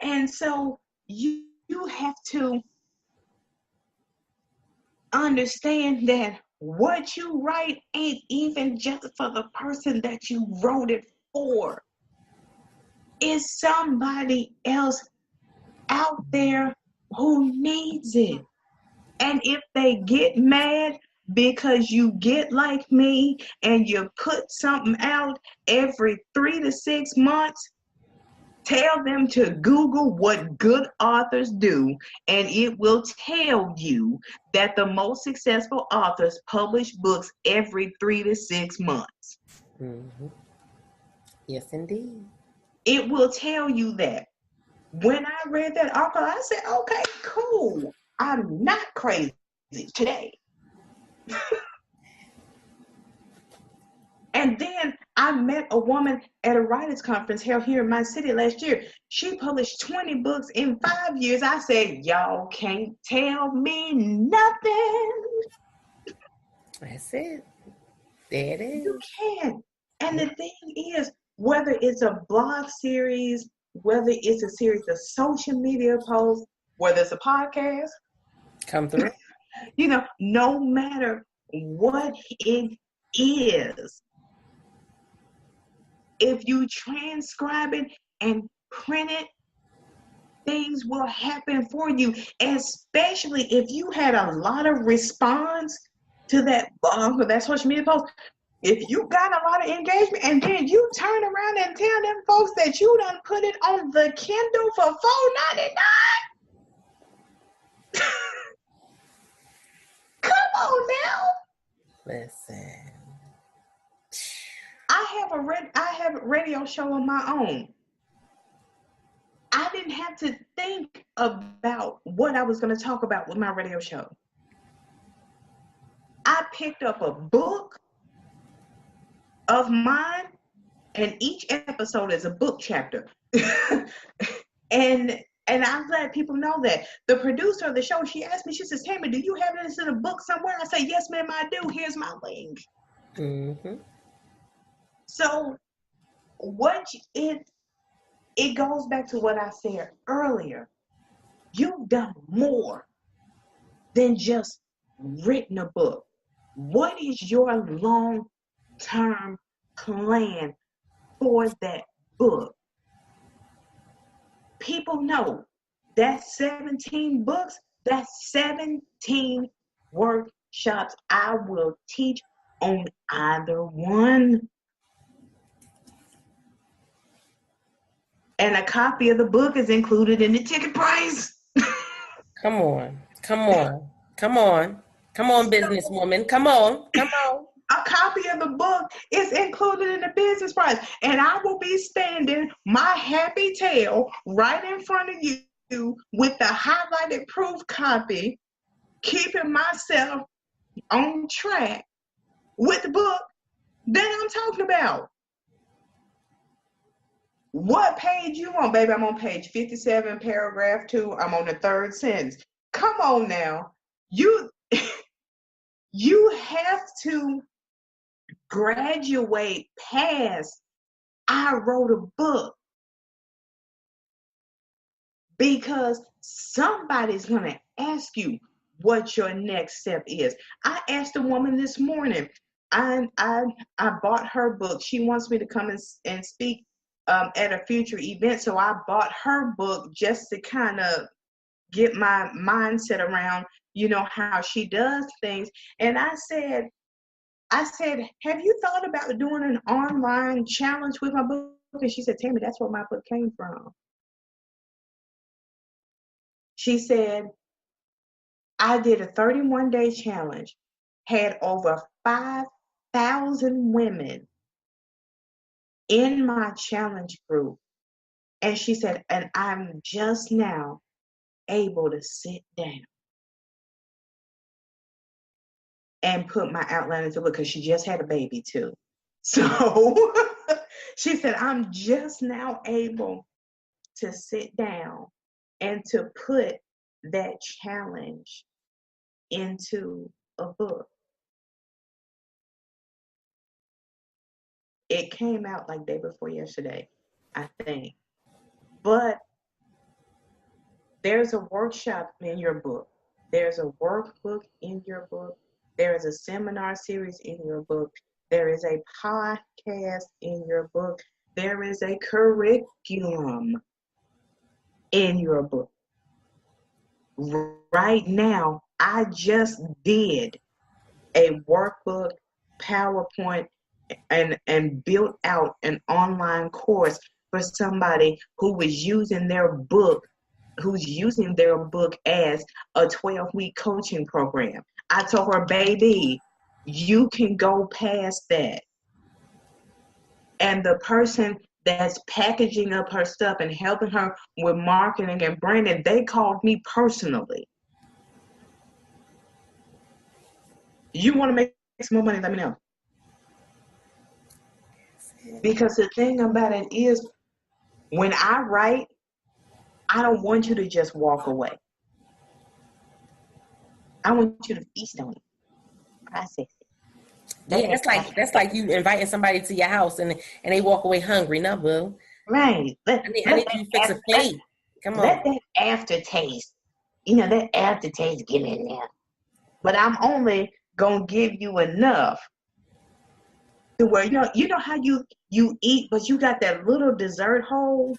And so you have to understand that what you write ain't even just for the person that you wrote it for. It's somebody else out there who needs it. And if they get mad because you get like me and you put something out every 3 to 6 months, tell them to Google what good authors do, and it will tell you that the most successful authors publish books every 3 to 6 months. Mm-hmm. Yes, indeed. It will tell you that. When I read that article, I said, okay, cool. I'm not crazy today. And then I met a woman at a writers conference held here in my city last year. She published 20 books in 5 years. I said, y'all can't tell me nothing. That's it. There it is. You can. And the thing is, whether it's a blog series, whether it's a series of social media posts, whether it's a podcast, Come through. No matter what it is, if you transcribe it and print it, things will happen for you, especially if you had a lot of response to that blog or that social media post. If you got a lot of engagement and then you turn around and tell them folks that you done put it on the Kindle for $4.99, come on now. Listen. I have a radio show of my own. I didn't have to think about what I was going to talk about with my radio show. I picked up a book of mine, and each episode is a book chapter. and I'm glad people know that. The producer of the show, she asked me, she says, Tammie, do you have this in a book somewhere? I say, yes, ma'am, I do. Here's my link. Mm-hmm. So it goes back to what I said earlier. You've done more than just written a book. What is your long-term plan for that book? People know that's 17 books, that's 17 workshops I will teach on either one. And a copy of the book is included in the ticket price. Come on, businesswoman. Come on. A copy of the book is included in the business price. And I will be standing my happy tail right in front of you with the highlighted proof copy, keeping myself on track with the book that I'm talking about. What page you on, baby? I'm on page 57, paragraph 2. I'm on the 3rd sentence. Come on now. You have to graduate past I wrote a book, because somebody's going to ask you what your next step is. I asked a woman this morning. I bought her book. She wants me to come and speak at a future event. So I bought her book just to kind of get my mindset around, how she does things. And I said, have you thought about doing an online challenge with my book? And she said, Tammie, that's where my book came from. She said, I did a 31-day challenge, had over 5,000 women in my challenge group. And she said, and I'm just now able to sit down and put my outline into book, because she just had a baby too. So she said, I'm just now able to sit down and to put that challenge into a book. It came out like day before yesterday, I think. But there's a workshop in your book. There's a workbook in your book. There is a seminar series in your book. There is a podcast in your book. There is a curriculum in your book. Right now, I just did a workbook, PowerPoint, and built out an online course for somebody who was using their book, as a 12-week coaching program. I told her, baby, you can go past that. And the person that's packaging up her stuff and helping her with marketing and branding, they called me personally. You want to make some more money, let me know. Because the thing about it is, when I write, I don't want you to just walk away. I want you to feast on it, process it. Yeah, that's like you inviting somebody to your house and they walk away hungry. No, boo. Right. I need you to fix a plate. Come on. Let that aftertaste, that aftertaste get in there. But I'm only gonna give you enough to where you know how you eat, but you got that little dessert hole.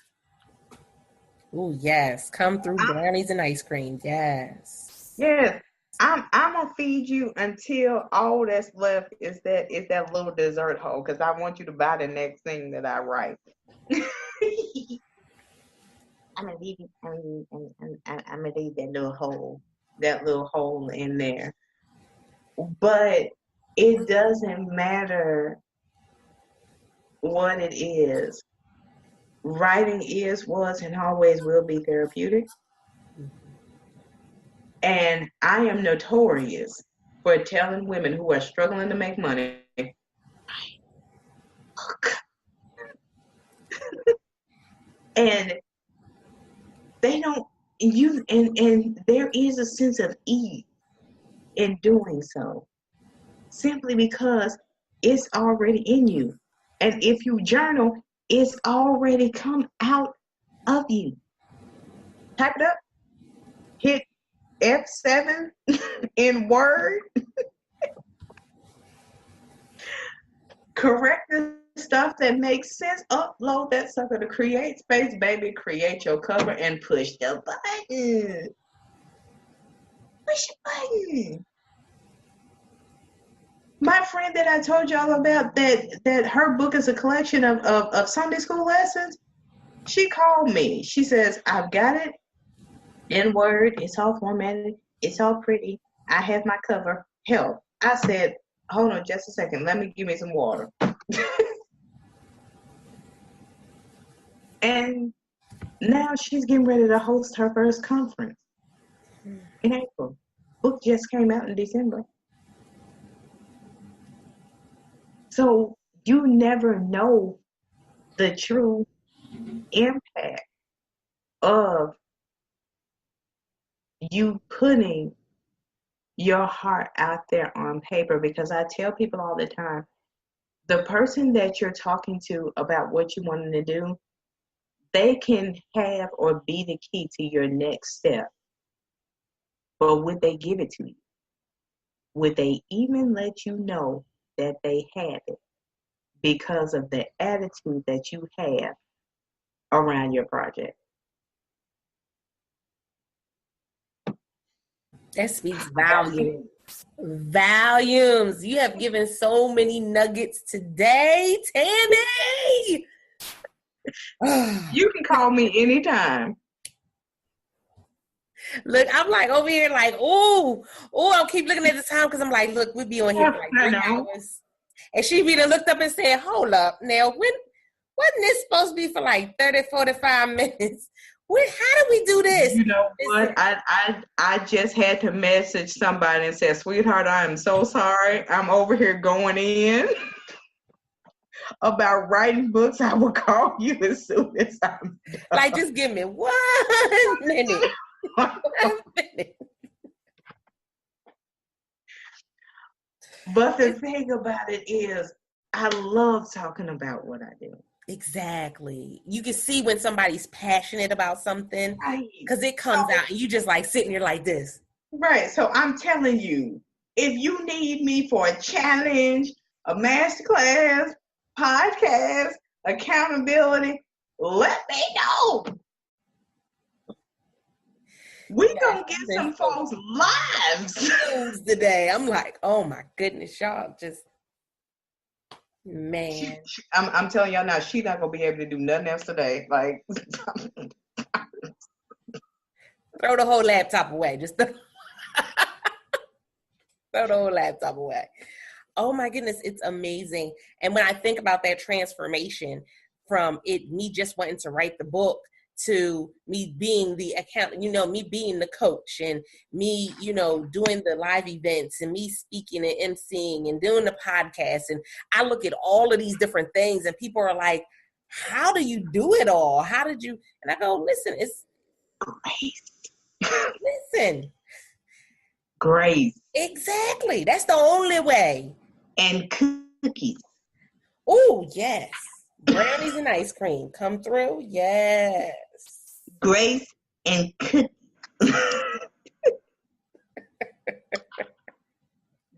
Oh yes, come through brownies and ice cream. Yes. Yes. I'm gonna feed you until all that's left is that little dessert hole, because I want you to buy the next thing that I write. I'm gonna leave that little hole in there. But it doesn't matter what it is. Writing is, was, and always will be therapeutic. And I am notorious for telling women who are struggling to make money, and they don't, and there is a sense of ease in doing so, simply because it's already in you. And if you journal, it's already come out of you. Type it up, hit F7 in Word, correct the stuff that makes sense, upload that sucker to Create Space, baby, create your cover, and push the button. Push the button. My friend that I told y'all about, that her book is a collection of Sunday school lessons, she called me. She says, I've got it in Word. It's all formatted. It's all pretty. I have my cover. Help. I said, hold on just a second. Let me give me some water. And now she's getting ready to host her first conference in April. Book just came out in December. So you never know the true impact of you putting your heart out there on paper. Because I tell people all the time, the person that you're talking to about what you want them to do, they can have or be the key to your next step. But would they give it to you? Would they even let you know that they have it because of the attitude that you have around your project? That speaks volumes. Volumes. You have given so many nuggets today, Tammie. You can call me anytime. Look, I'm like over here like, I'll keep looking at the time because I'm like, look, we'll be on here for like 3 hours. And she be looked up and said, hold up. Now, wasn't this supposed to be for like 30, 45 minutes? How do we do this? You know what? I just had to message somebody and say, sweetheart, I am so sorry. I'm over here going in about writing books. I will call you as soon as I'm done. Like, just give me 1 minute. 1 minute. But the thing about it is, I love talking about what I do. Exactly. You can see when somebody's passionate about something because it comes out and you just like sitting there like this. Right. So I'm telling you, if you need me for a challenge, a masterclass, podcast, accountability, let me know. We gonna get some folks' lives today. I'm like, oh my goodness, y'all just. Man, I'm telling y'all now, she's not gonna be able to do nothing else today. Like, throw the whole laptop away. Just throw the whole laptop away. Oh my goodness, it's amazing. And when I think about that transformation from me just wanting to write the book to me being the account, me being the coach, and me, doing the live events, and me speaking and emceeing and doing the podcast. And I look at all of these different things and people are like, how do you do it all? How did you? And I go, listen, it's grace. Listen. Grace. Exactly. That's the only way. And cookies. Oh, yes. Brownies and ice cream come through. Yes. Grace and cookies.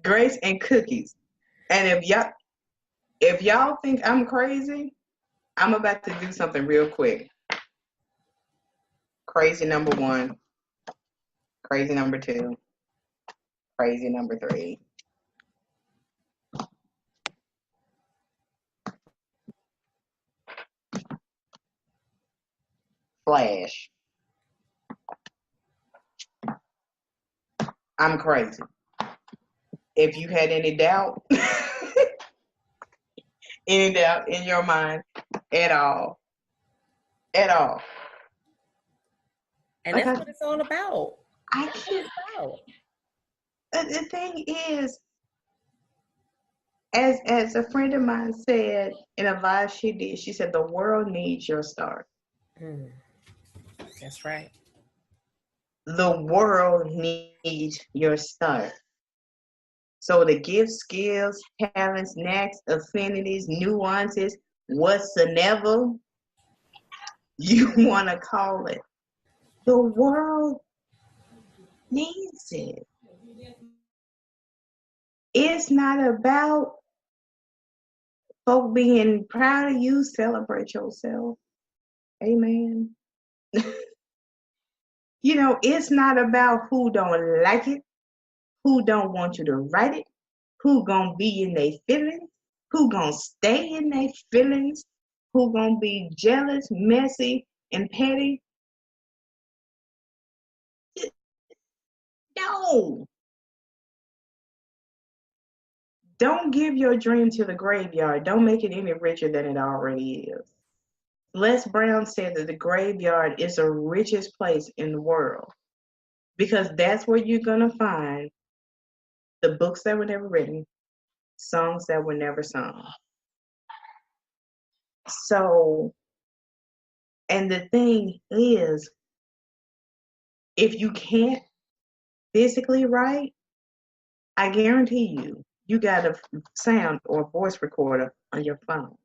Grace and cookies. And if y'all think I'm crazy, I'm about to do something real quick. Crazy number 1. Crazy number 2. Crazy number 3. Flash. I'm crazy. If you had any doubt, any doubt in your mind at all. And that's what it's all about. I can't. The thing is, as a friend of mine said in a live she did, she said, the world needs your start. That's right. The world needs your start. So the gifts, skills, talents, knacks, affinities, nuances, whatsoever you want to call it, the world needs it. It's not about folk being proud of you. Celebrate yourself. Amen. It's not about who don't like it, who don't want you to write it, who gonna be in their feelings, who gonna stay in their feelings, who gonna be jealous, messy, and petty. No. Don't give your dream to the graveyard. Don't make it any richer than it already is. Les Brown said that the graveyard is the richest place in the world because that's where you're going to find the books that were never written, songs that were never sung. So, and the thing is, if you can't physically write, I guarantee you got a sound or a voice recorder on your phone.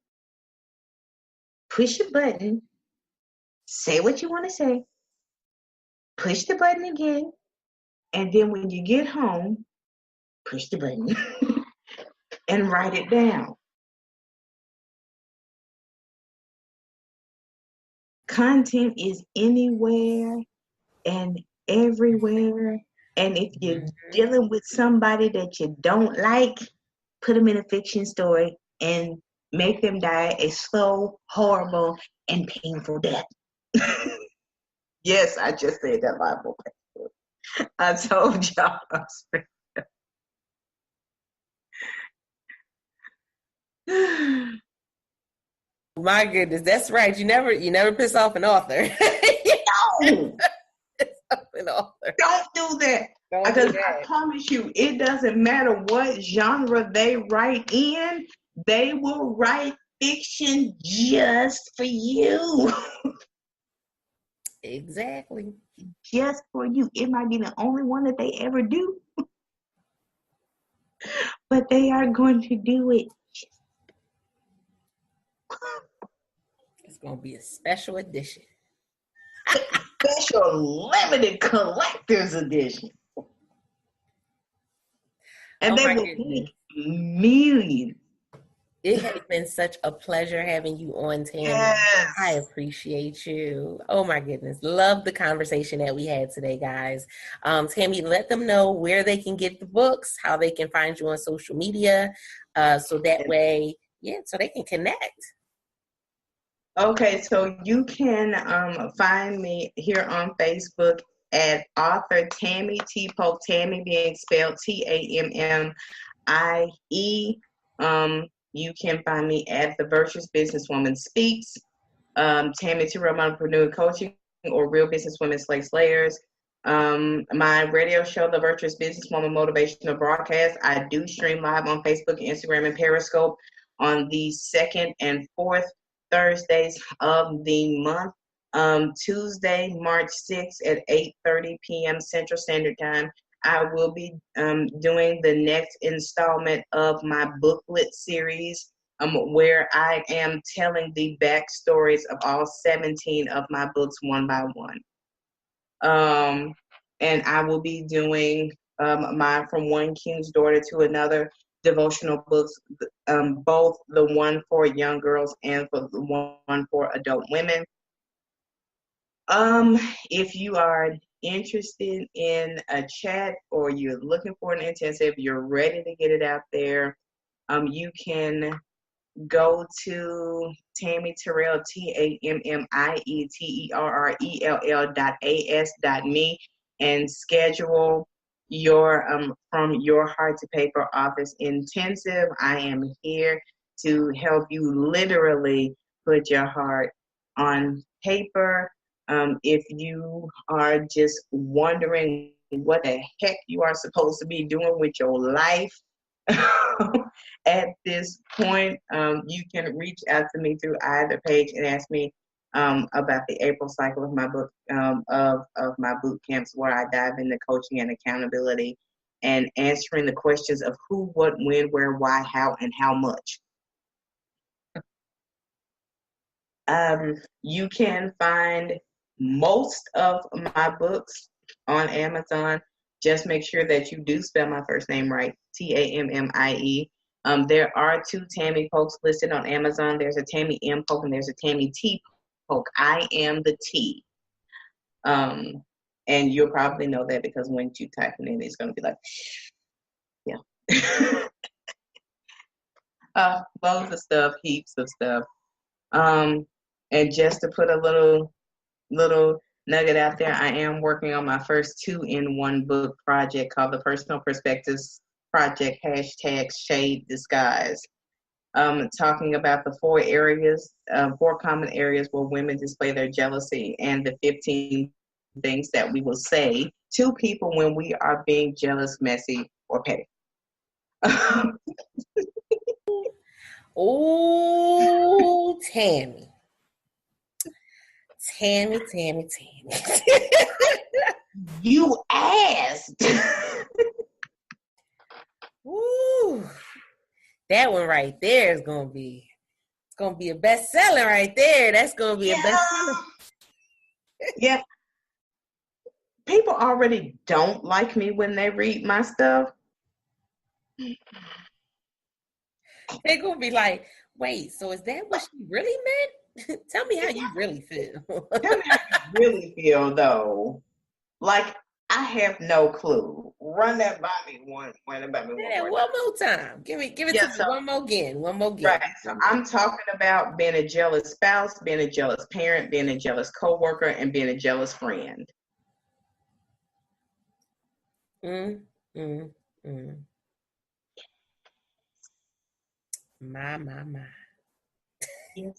Push a button, say what you want to say, push the button again, and then when you get home, push the button and write it down. Content is anywhere and everywhere. And if you're dealing with somebody that you don't like, put them in a fiction story and make them die a slow, horrible, and painful death. Yes, I just said that Bible. I told y'all. My goodness, that's right. You never piss off an author. No. Piss off an author. Don't do that. Because I promise you, it doesn't matter what genre they write in, they will write fiction just for you. Exactly. Just for you. It might be the only one that they ever do. But they are going to do it. It's going to be a special edition. Special limited collector's edition. And they will make millions. It has been such a pleasure having you on, Tammie. Yes. I appreciate you. Oh my goodness. Love the conversation that we had today, guys. Tammie, let them know where they can get the books, how they can find you on social media, so that way, so they can connect. Okay, so you can find me here on Facebook at author Tammie T. Pope, Tammie being spelled Tammie. you can find me at The Virtuous Businesswoman Speaks, Tammie Terrell Mompreneur Coaching, or Real Businesswomen Slay Slayers. My radio show, The Virtuous Businesswoman Motivational Broadcast, I do stream live on Facebook, Instagram, and Periscope on the second and fourth Thursdays of the month. Tuesday, March 6th at 8:30 p.m. Central Standard Time, I will be doing the next installment of my booklet series, where I am telling the backstories of all 17 of my books one by one. And I will be doing my From One King's Daughter to Another devotional books, both the one for young girls and for the one for adult women. If you are interested in a chat or you're looking for an intensive, you're ready to get it out there, you can go to Tammie Terrell, TammieTerrell.as.me and schedule your From Your Heart to Paper Office intensive. I am here to help you literally put your heart on paper. If you are just wondering what the heck you are supposed to be doing with your life at this point, you can reach out to me through either page and ask me about the April cycle of my book, of my boot camps, where I dive into coaching and accountability and answering the questions of who, what, when, where, why, how, and how much. You can find most of my books on Amazon. Just make sure that you do spell my first name right, Tammie. There are 2 Tammie Polks listed on Amazon. There's a Tammie M Polk and there's a Tammie T Polk. I am the T. And you'll probably know that because when you type it in, it's going to be like, yeah. Loads of stuff, heaps of stuff. And just to put a little nugget out there, I am working on my first 2-in-1 book project called the Personal Perspectives Project, #Shade Disguise. Talking about the 4 common areas where women display their jealousy and the 15 things that we will say to people when we are being jealous, messy, or petty. Oh, Tammie. You asked. Ooh, that one right there is gonna be a bestseller right there. That's gonna be a bestseller. Yeah. People already don't like me when they read my stuff. They're gonna be like, wait, so is that what she really meant? Tell me how you really feel. Tell me how you really feel, though. Like, I have no clue. Run that by me one more time. Give it to me one more again. Right. So I'm talking about being a jealous spouse, being a jealous parent, being a jealous coworker, and being a jealous friend. My. Yes.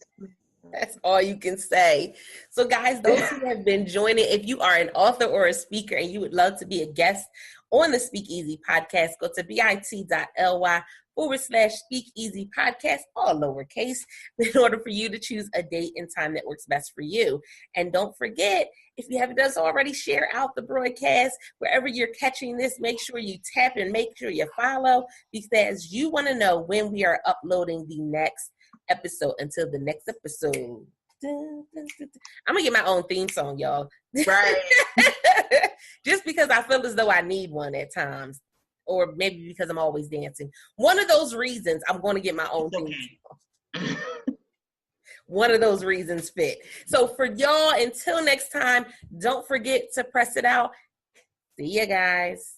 That's all you can say. So guys, those who have been joining, if you are an author or a speaker and you would love to be a guest on the Speak Easy podcast, go to bit.ly/Speak Easy podcast, all lowercase, in order for you to choose a date and time that works best for you. And don't forget, if you haven't done so already, share out the broadcast. Wherever you're catching this, make sure you tap and make sure you follow, because you want to know when we are uploading the next episode. Until the next episode. I'm gonna get my own theme song, y'all. Right. Just because I feel as though I need one at times, or maybe because I'm always dancing. One of those reasons I'm going to get my own theme song. One of those reasons fit. So for y'all, until next time, don't forget to press it out. See ya, guys.